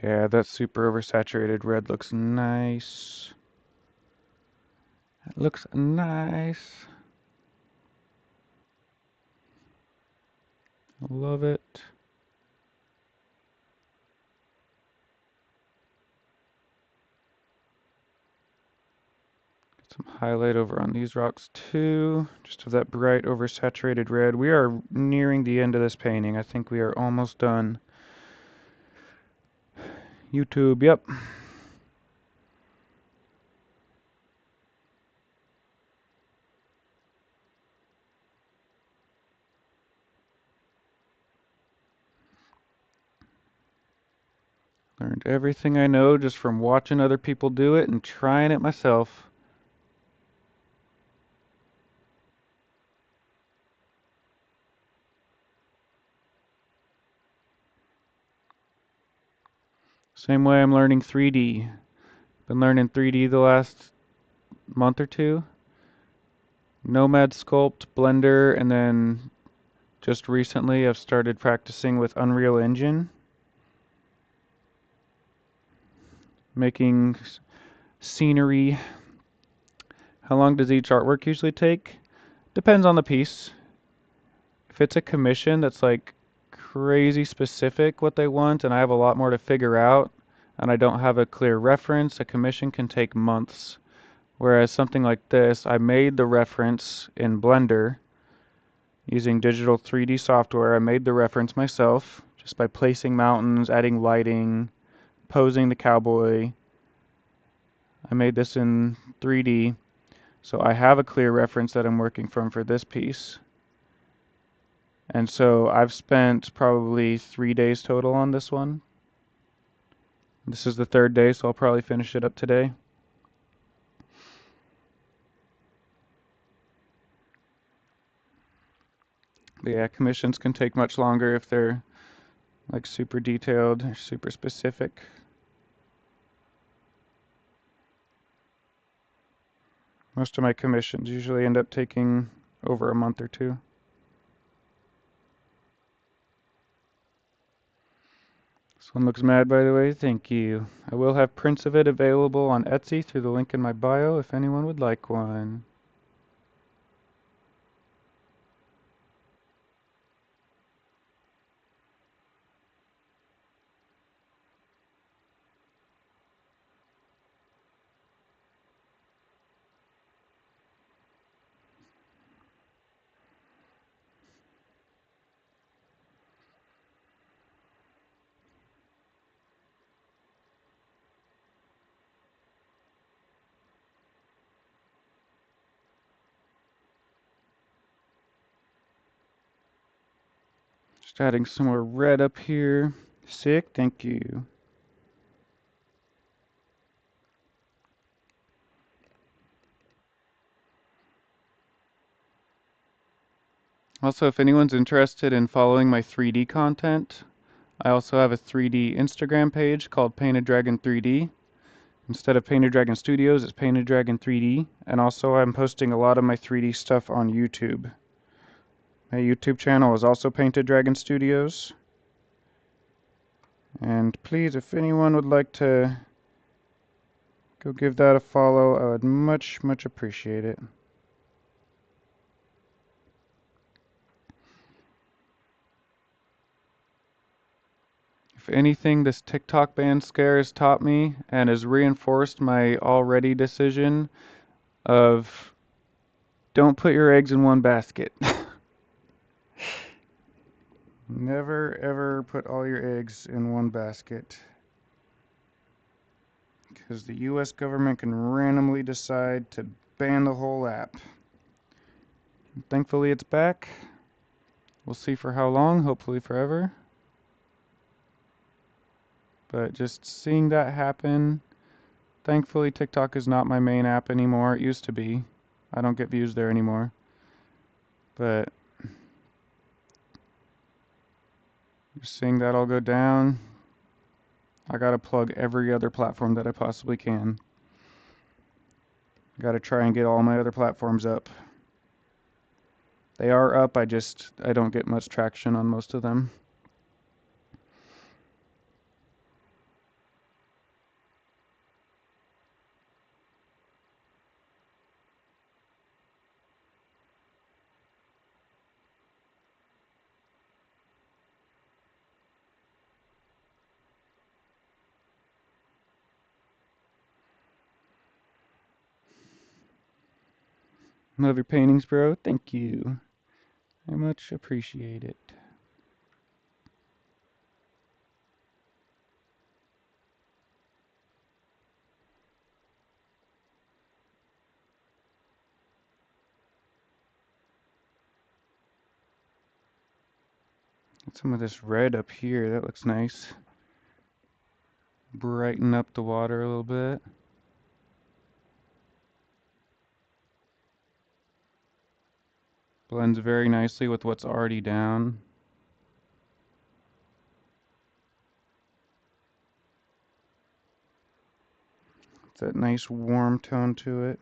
Yeah, that super oversaturated red looks nice. It looks nice. Love it. Get some highlight over on these rocks too. Just have that bright oversaturated red. We are nearing the end of this painting. I think we are almost done. YouTube, yep. Learned everything I know just from watching other people do it and trying it myself. Same way I'm learning 3D. Been learning 3D the last month or two. Nomad Sculpt, Blender, and then just recently I've started practicing with Unreal Engine. Making scenery. How long does each artwork usually take? Depends on the piece. If it's a commission that's like crazy specific what they want and I have a lot more to figure out and I don't have a clear reference, a commission can take months. Whereas something like this, I made the reference in Blender, using digital 3D software. I made the reference myself just by placing mountains, adding lighting, posing the cowboy. I made this in 3D, so I have a clear reference that I'm working from for this piece. And so I've spent probably 3 days total on this one. This is the third day, so I'll probably finish it up today. But yeah, commissions can take much longer if they're like super detailed or super specific. Most of my commissions usually end up taking over a month or two. This one looks mad, by the way. Thank you. I will have prints of it available on Etsy through the link in my bio if anyone would like one. Just adding some more red up here. Sick, thank you. Also, if anyone's interested in following my 3D content, I also have a 3D Instagram page called Painted Dragon 3D. Instead of Painted Dragon Studios, it's Painted Dragon 3D. And also, I'm posting a lot of my 3D stuff on YouTube. My YouTube channel is also Painted Dragon Studios. And please, if anyone would like to go give that a follow, I would much, much appreciate it. If anything, this TikTok ban scare has taught me and has reinforced my already decision of don't put your eggs in one basket. Never ever put all your eggs in one basket. Because the US government can randomly decide to ban the whole app. Thankfully it's back. We'll see for how long, hopefully forever. But just seeing that happen, thankfully TikTok is not my main app anymore. It used to be. I don't get views there anymore. But just seeing that all go down, I gotta plug every other platform that I possibly can. Gotta try and get all my other platforms up. They are up, I don't get much traction on most of them. Love your paintings, bro. Thank you. I much appreciate it. Get some of this red up here. That looks nice. Brighten up the water a little bit. Blends very nicely with what's already down. It's that nice warm tone to it.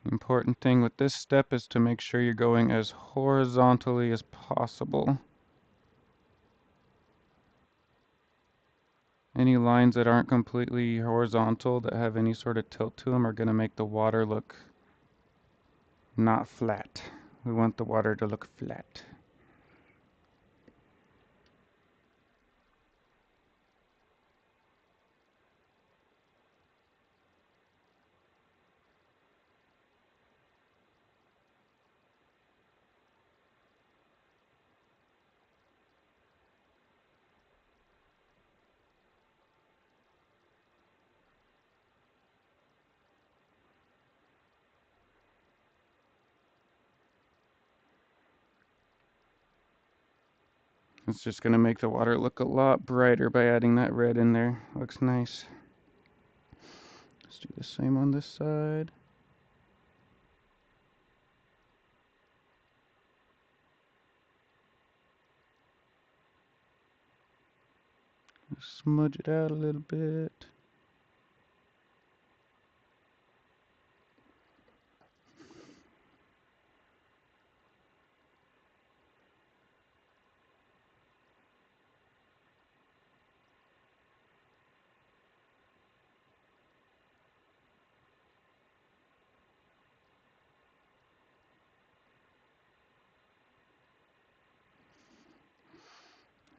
The important thing with this step is to make sure you're going as horizontally as possible. Any lines that aren't completely horizontal that have any sort of tilt to them are going to make the water look not flat. We want the water to look flat. It's just going to make the water look a lot brighter by adding that red in there. Looks nice. Let's do the same on this side. Smudge it out a little bit.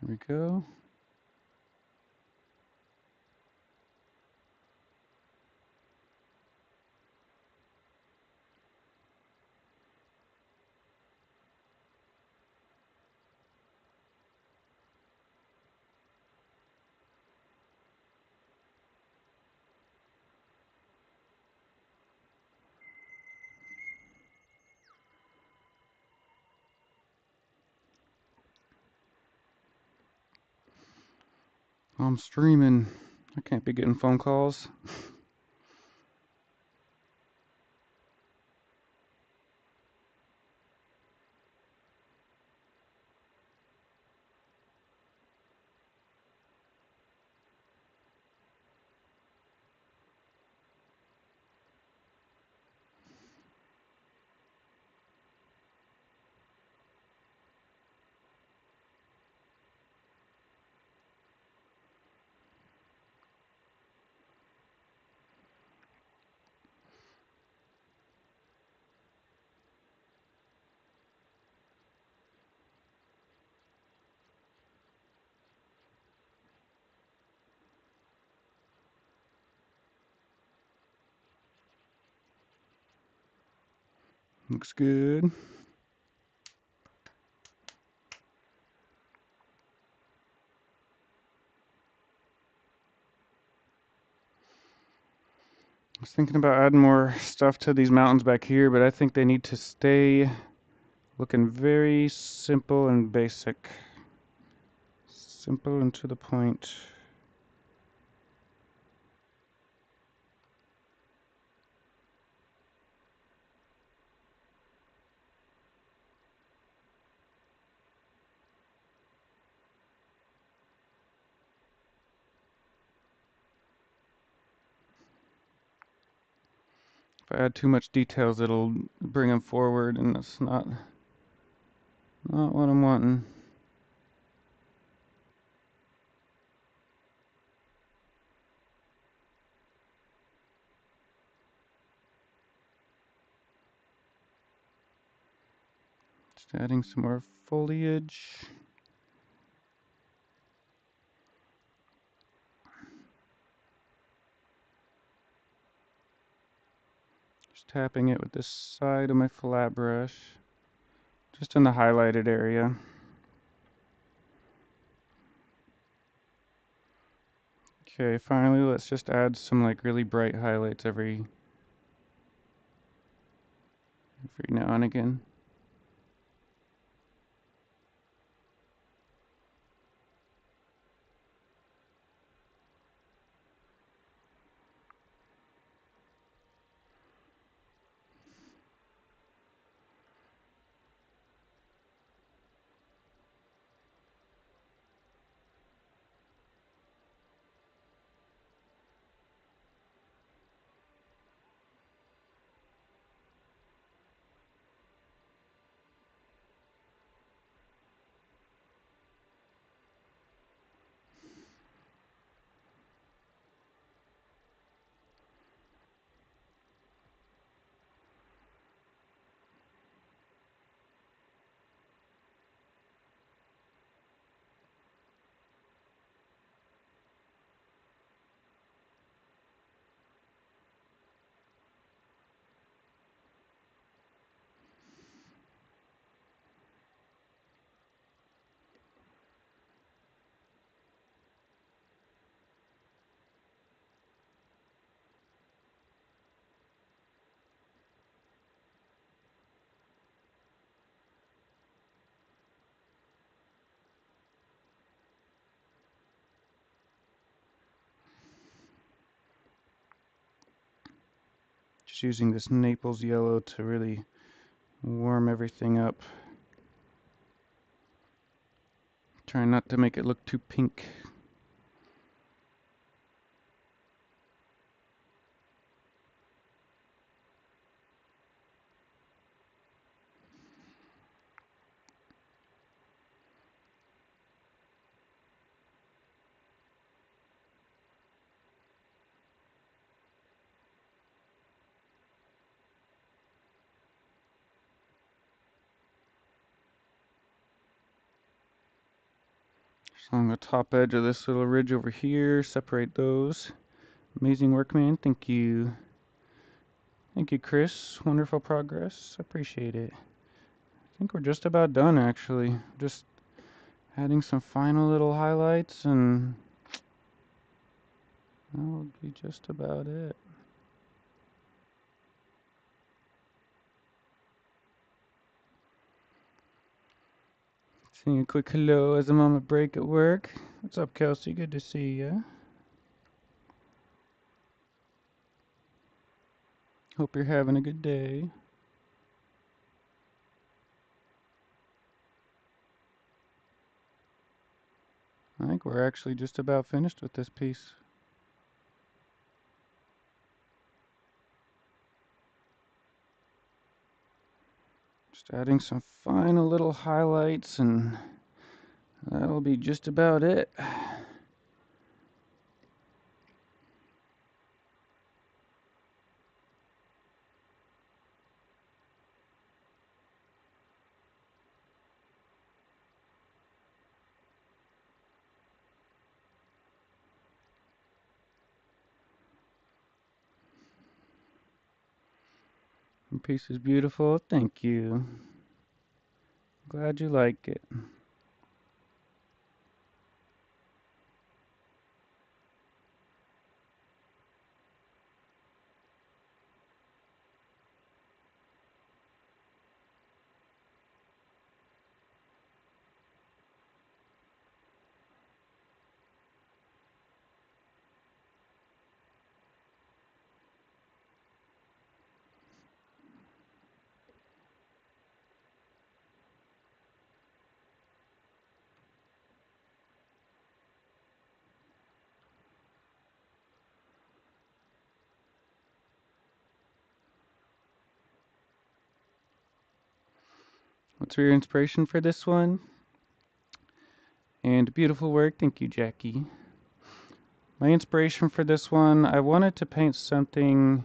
There we go. I'm streaming. I can't be getting phone calls. Looks good. I was thinking about adding more stuff to these mountains back here, but I think they need to stay looking very simple and basic. Simple and to the point. If I add too much details, it'll bring them forward, and that's not what I'm wanting. Just adding some more foliage. Just tapping it with this side of my flat brush, just in the highlighted area. Okay, finally, let's just add some like really bright highlights every now and again. Just using this Naples yellow to really warm everything up. Trying not to make it look too pink. Just along the top edge of this little ridge over here, separate those. Amazing work, man. Thank you. Thank you, Chris. Wonderful progress. Appreciate it. I think we're just about done, actually. Just adding some final little highlights, and that would be just about it. Saying a quick hello as I'm on my break at work. What's up, Kelsey? Good to see ya. Hope you're having a good day. I think we're actually just about finished with this piece. Just adding some final little highlights, and that'll be just about it. The piece is beautiful. Thank you. Glad you like it. What's your inspiration for this one? And beautiful work. Thank you, Jackie. My inspiration for this one, I wanted to paint something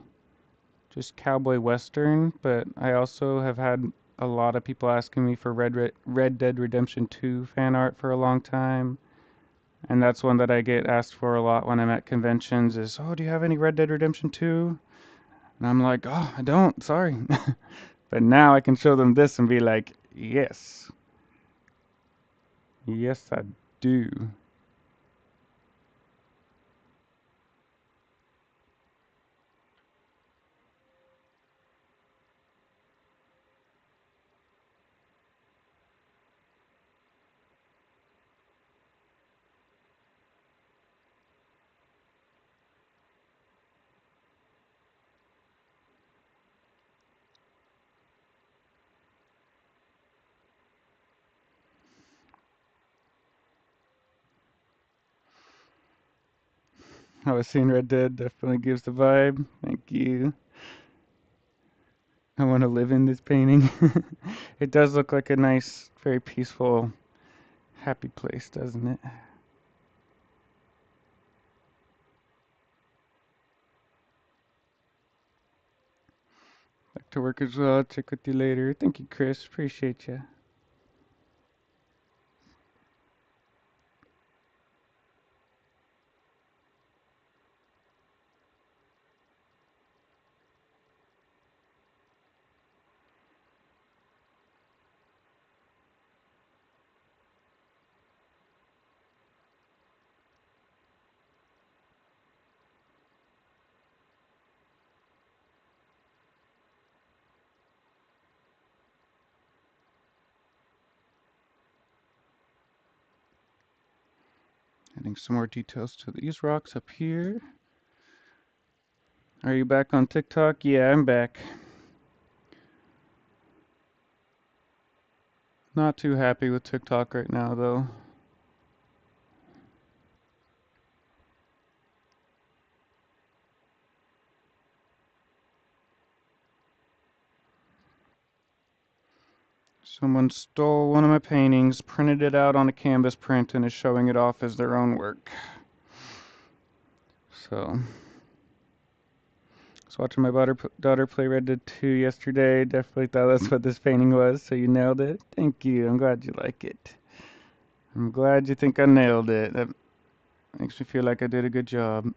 just cowboy western, but I also have had a lot of people asking me for Red Dead Redemption 2 fan art for a long time. And that's one that I get asked for a lot when I'm at conventions is, oh, do you have any Red Dead Redemption 2? And I'm like, oh, I don't, sorry. But now I can show them this and be like, yes. Yes, I do. I was seeing Red Dead definitely gives the vibe. Thank you. I want to live in this painting. It does look like a nice, very peaceful, happy place, doesn't it? Back to work as well. I'll check with you later. Thank you, Chris. Appreciate you. Adding some more details to these rocks up here. Are you back on TikTok? Yeah, I'm back. Not too happy with TikTok right now, though. Someone stole one of my paintings, printed it out on a canvas print, and is showing it off as their own work. So, I was watching my daughter play Red Dead 2 yesterday. Definitely thought that's what this painting was, so you nailed it. Thank you. I'm glad you like it. I'm glad you think I nailed it. That makes me feel like I did a good job.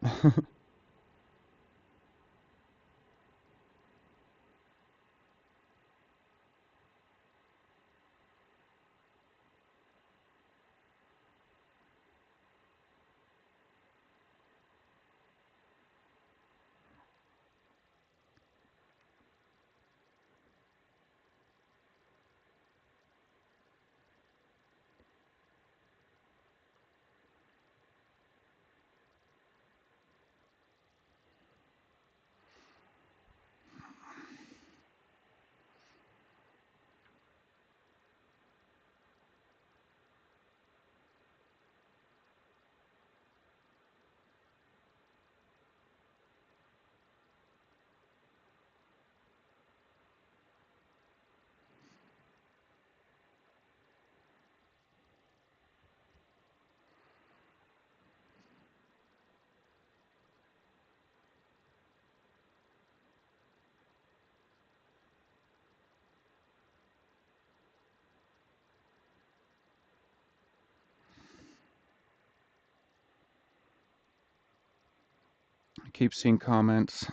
I keep seeing comments.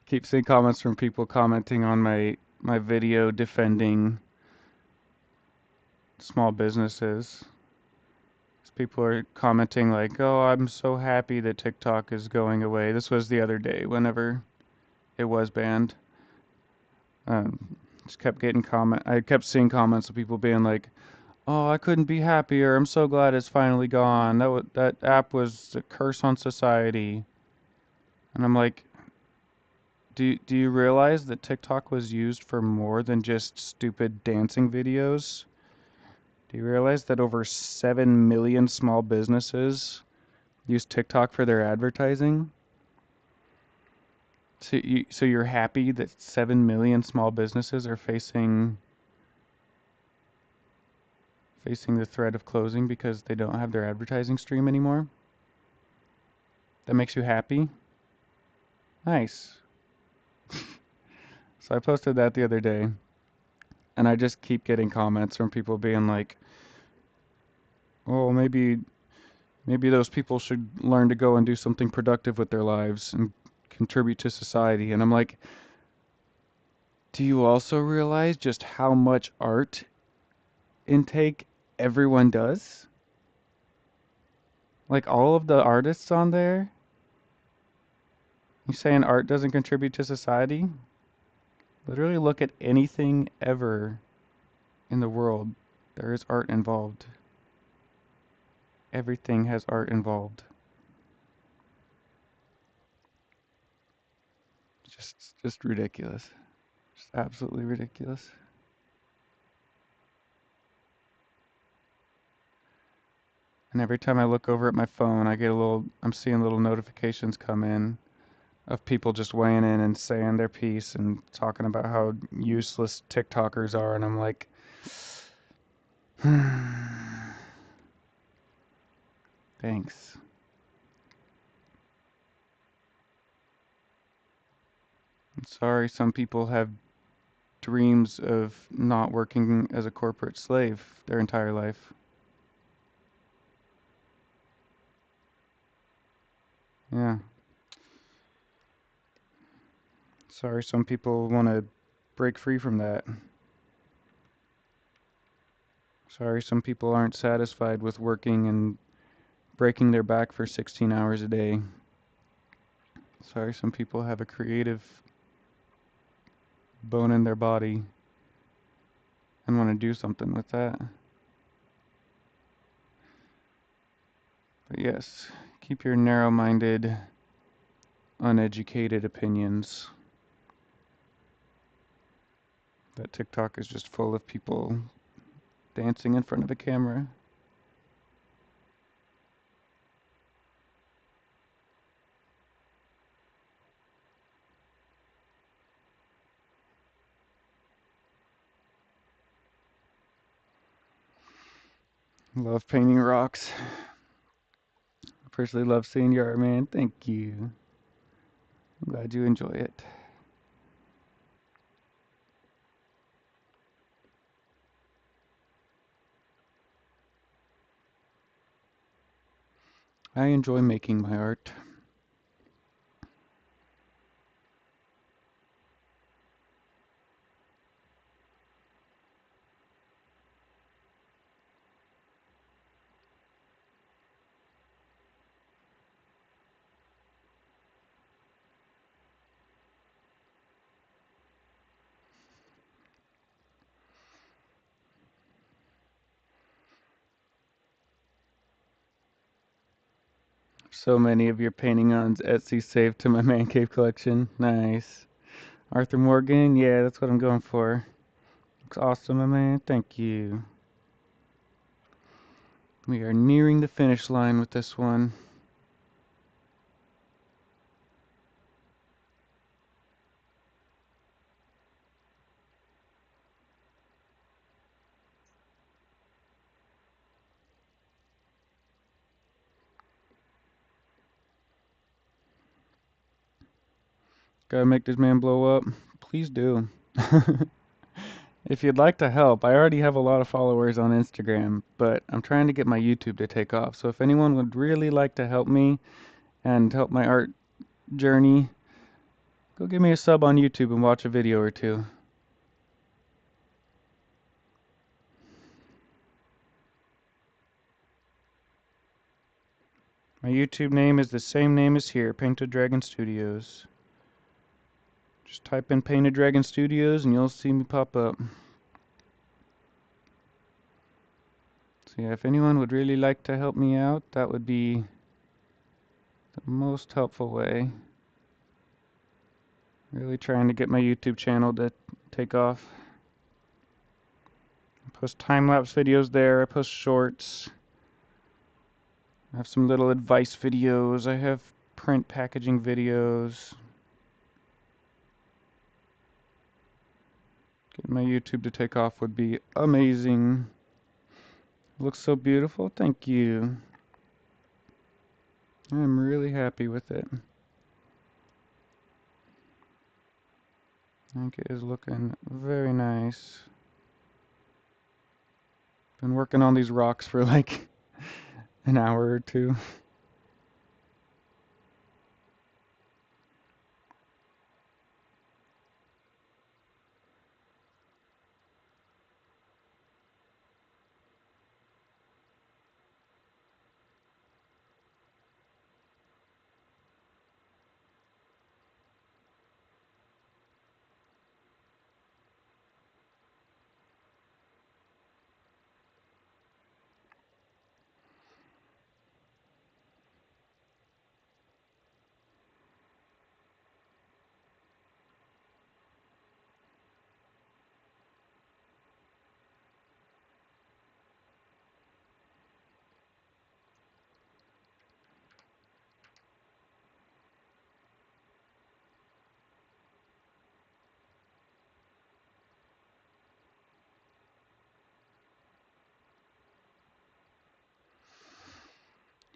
Keep seeing comments from people commenting on my video defending small businesses. People are commenting like, "Oh, I'm so happy that TikTok is going away." This was the other day, whenever it was banned. Just kept getting comment. I kept seeing comments of people being like, "Oh, I couldn't be happier. I'm so glad it's finally gone. That app was a curse on society." And I'm like, do you realize that TikTok was used for more than just stupid dancing videos? Do you realize that over 7 million small businesses use TikTok for their advertising? So you're happy that 7 million small businesses are facing the threat of closing because they don't have their advertising stream anymore? That makes you happy? Nice. So I posted that the other day, and I just keep getting comments from people being like, "Oh, maybe those people should learn to go and do something productive with their lives and contribute to society." And I'm like, do you also realize just how much art intake everyone does? Like all of the artists on there? You saying art doesn't contribute to society? Literally look at anything ever in the world. There is art involved. Everything has art involved. Just ridiculous. Just absolutely ridiculous. And every time I look over at my phone, I'm seeing little notifications come in of people just weighing in and saying their piece and talking about how useless TikTokers are. And I'm like, thanks. I'm sorry some people have dreams of not working as a corporate slave their entire life. Yeah. Sorry some people want to break free from that. Sorry some people aren't satisfied with working and breaking their back for 16 hours a day. Sorry some people have a creative bone in their body and want to do something with that. But yes, keep your narrow minded uneducated opinions. That TikTok is just full of people dancing in front of a camera. Love painting rocks. Personally love seeing your art, man. Thank you. I'm glad you enjoy it. I enjoy making my art. So many of your painting on Etsy saved to my man cave collection. Nice. Arthur Morgan, yeah, that's what I'm going for. Looks awesome, my man. Thank you. We are nearing the finish line with this one. Gotta make this man blow up. Please do. If you'd like to help, I already have a lot of followers on Instagram, but I'm trying to get my YouTube to take off. So if anyone would really like to help me and help my art journey, go give me a sub on YouTube and watch a video or two. My YouTube name is the same name as here, Painted Dragon Studios. Just type in Painted Dragon Studios and you'll see me pop up. So yeah, if anyone would really like to help me out, that would be the most helpful way. Really trying to get my YouTube channel to take off. I post time-lapse videos there, I post shorts. I have some little advice videos, I have print packaging videos. Getting my YouTube to take off would be amazing. Looks so beautiful, thank you. I'm really happy with it. I think it is looking very nice. Been working on these rocks for like an hour or two.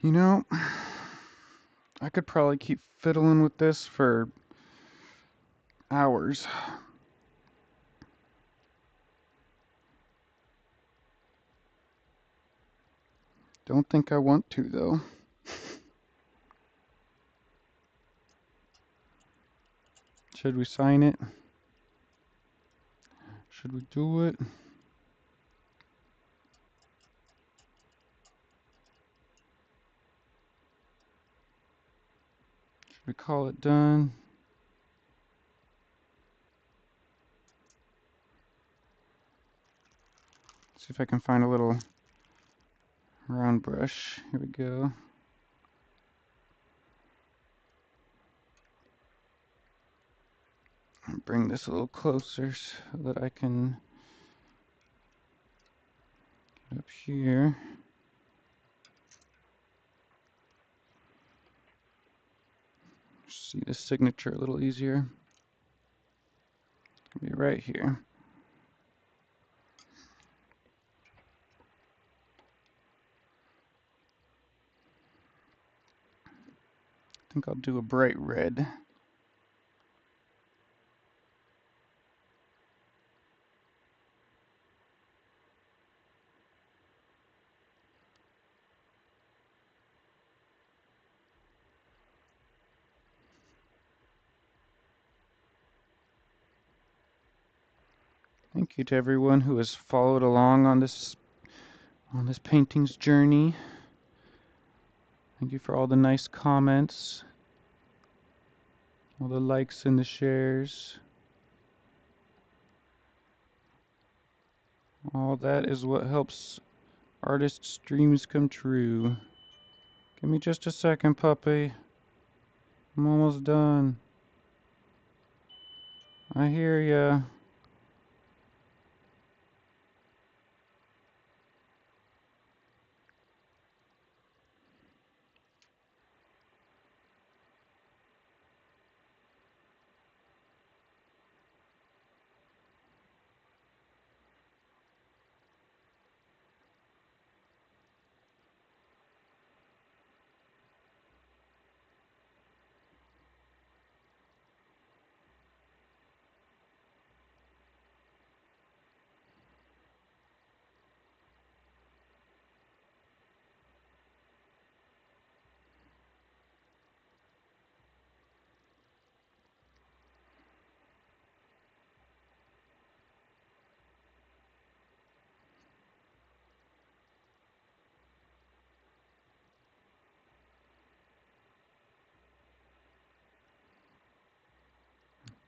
You know, I could probably keep fiddling with this for hours. Don't think I want to, though. Should we sign it? Should we do it? Should we call it done? See if I can find a little round brush. Here we go. Bring this a little closer so that I can get up here. See the signature a little easier. It'll be right here. I think I'll do a bright red. Thank you to everyone who has followed along on this painting's journey. Thank you for all the nice comments, all the likes and the shares. All that is what helps artists' dreams come true. Give me just a second, puppy. I'm almost done. I hear ya.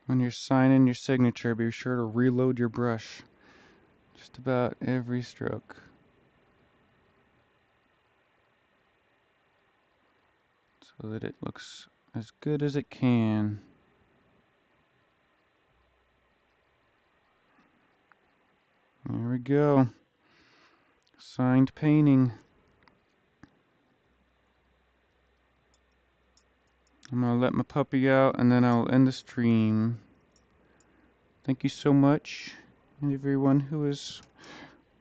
When you're signing your signature, be sure to reload your brush. Just about every stroke. So that it looks as good as it can. There we go. Signed painting. I'm gonna let my puppy out and then I'll end the stream. Thank you so much, everyone who has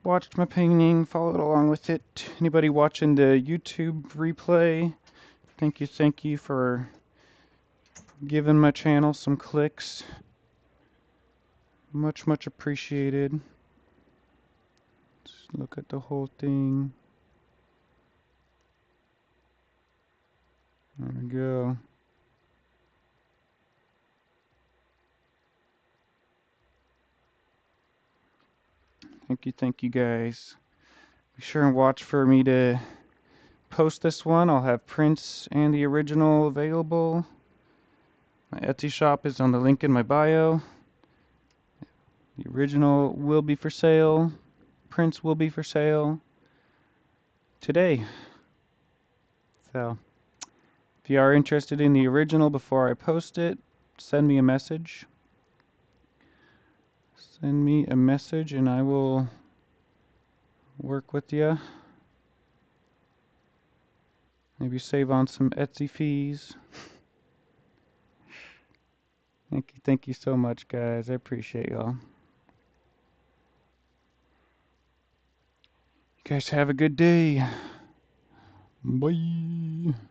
watched my painting, followed along with it. Anybody watching the YouTube replay, thank you for giving my channel some clicks. Much, much appreciated. Just look at the whole thing. There we go. Thank you guys. Be sure and watch for me to post this one. I'll have prints and the original available. My Etsy shop is on the link in my bio. The original will be for sale. Prints will be for sale today. So if you are interested in the original before I post it, send me a message. Send me a message and I will work with you. Maybe save on some Etsy fees. Thank you so much, guys. I appreciate y'all. You guys have a good day. Bye.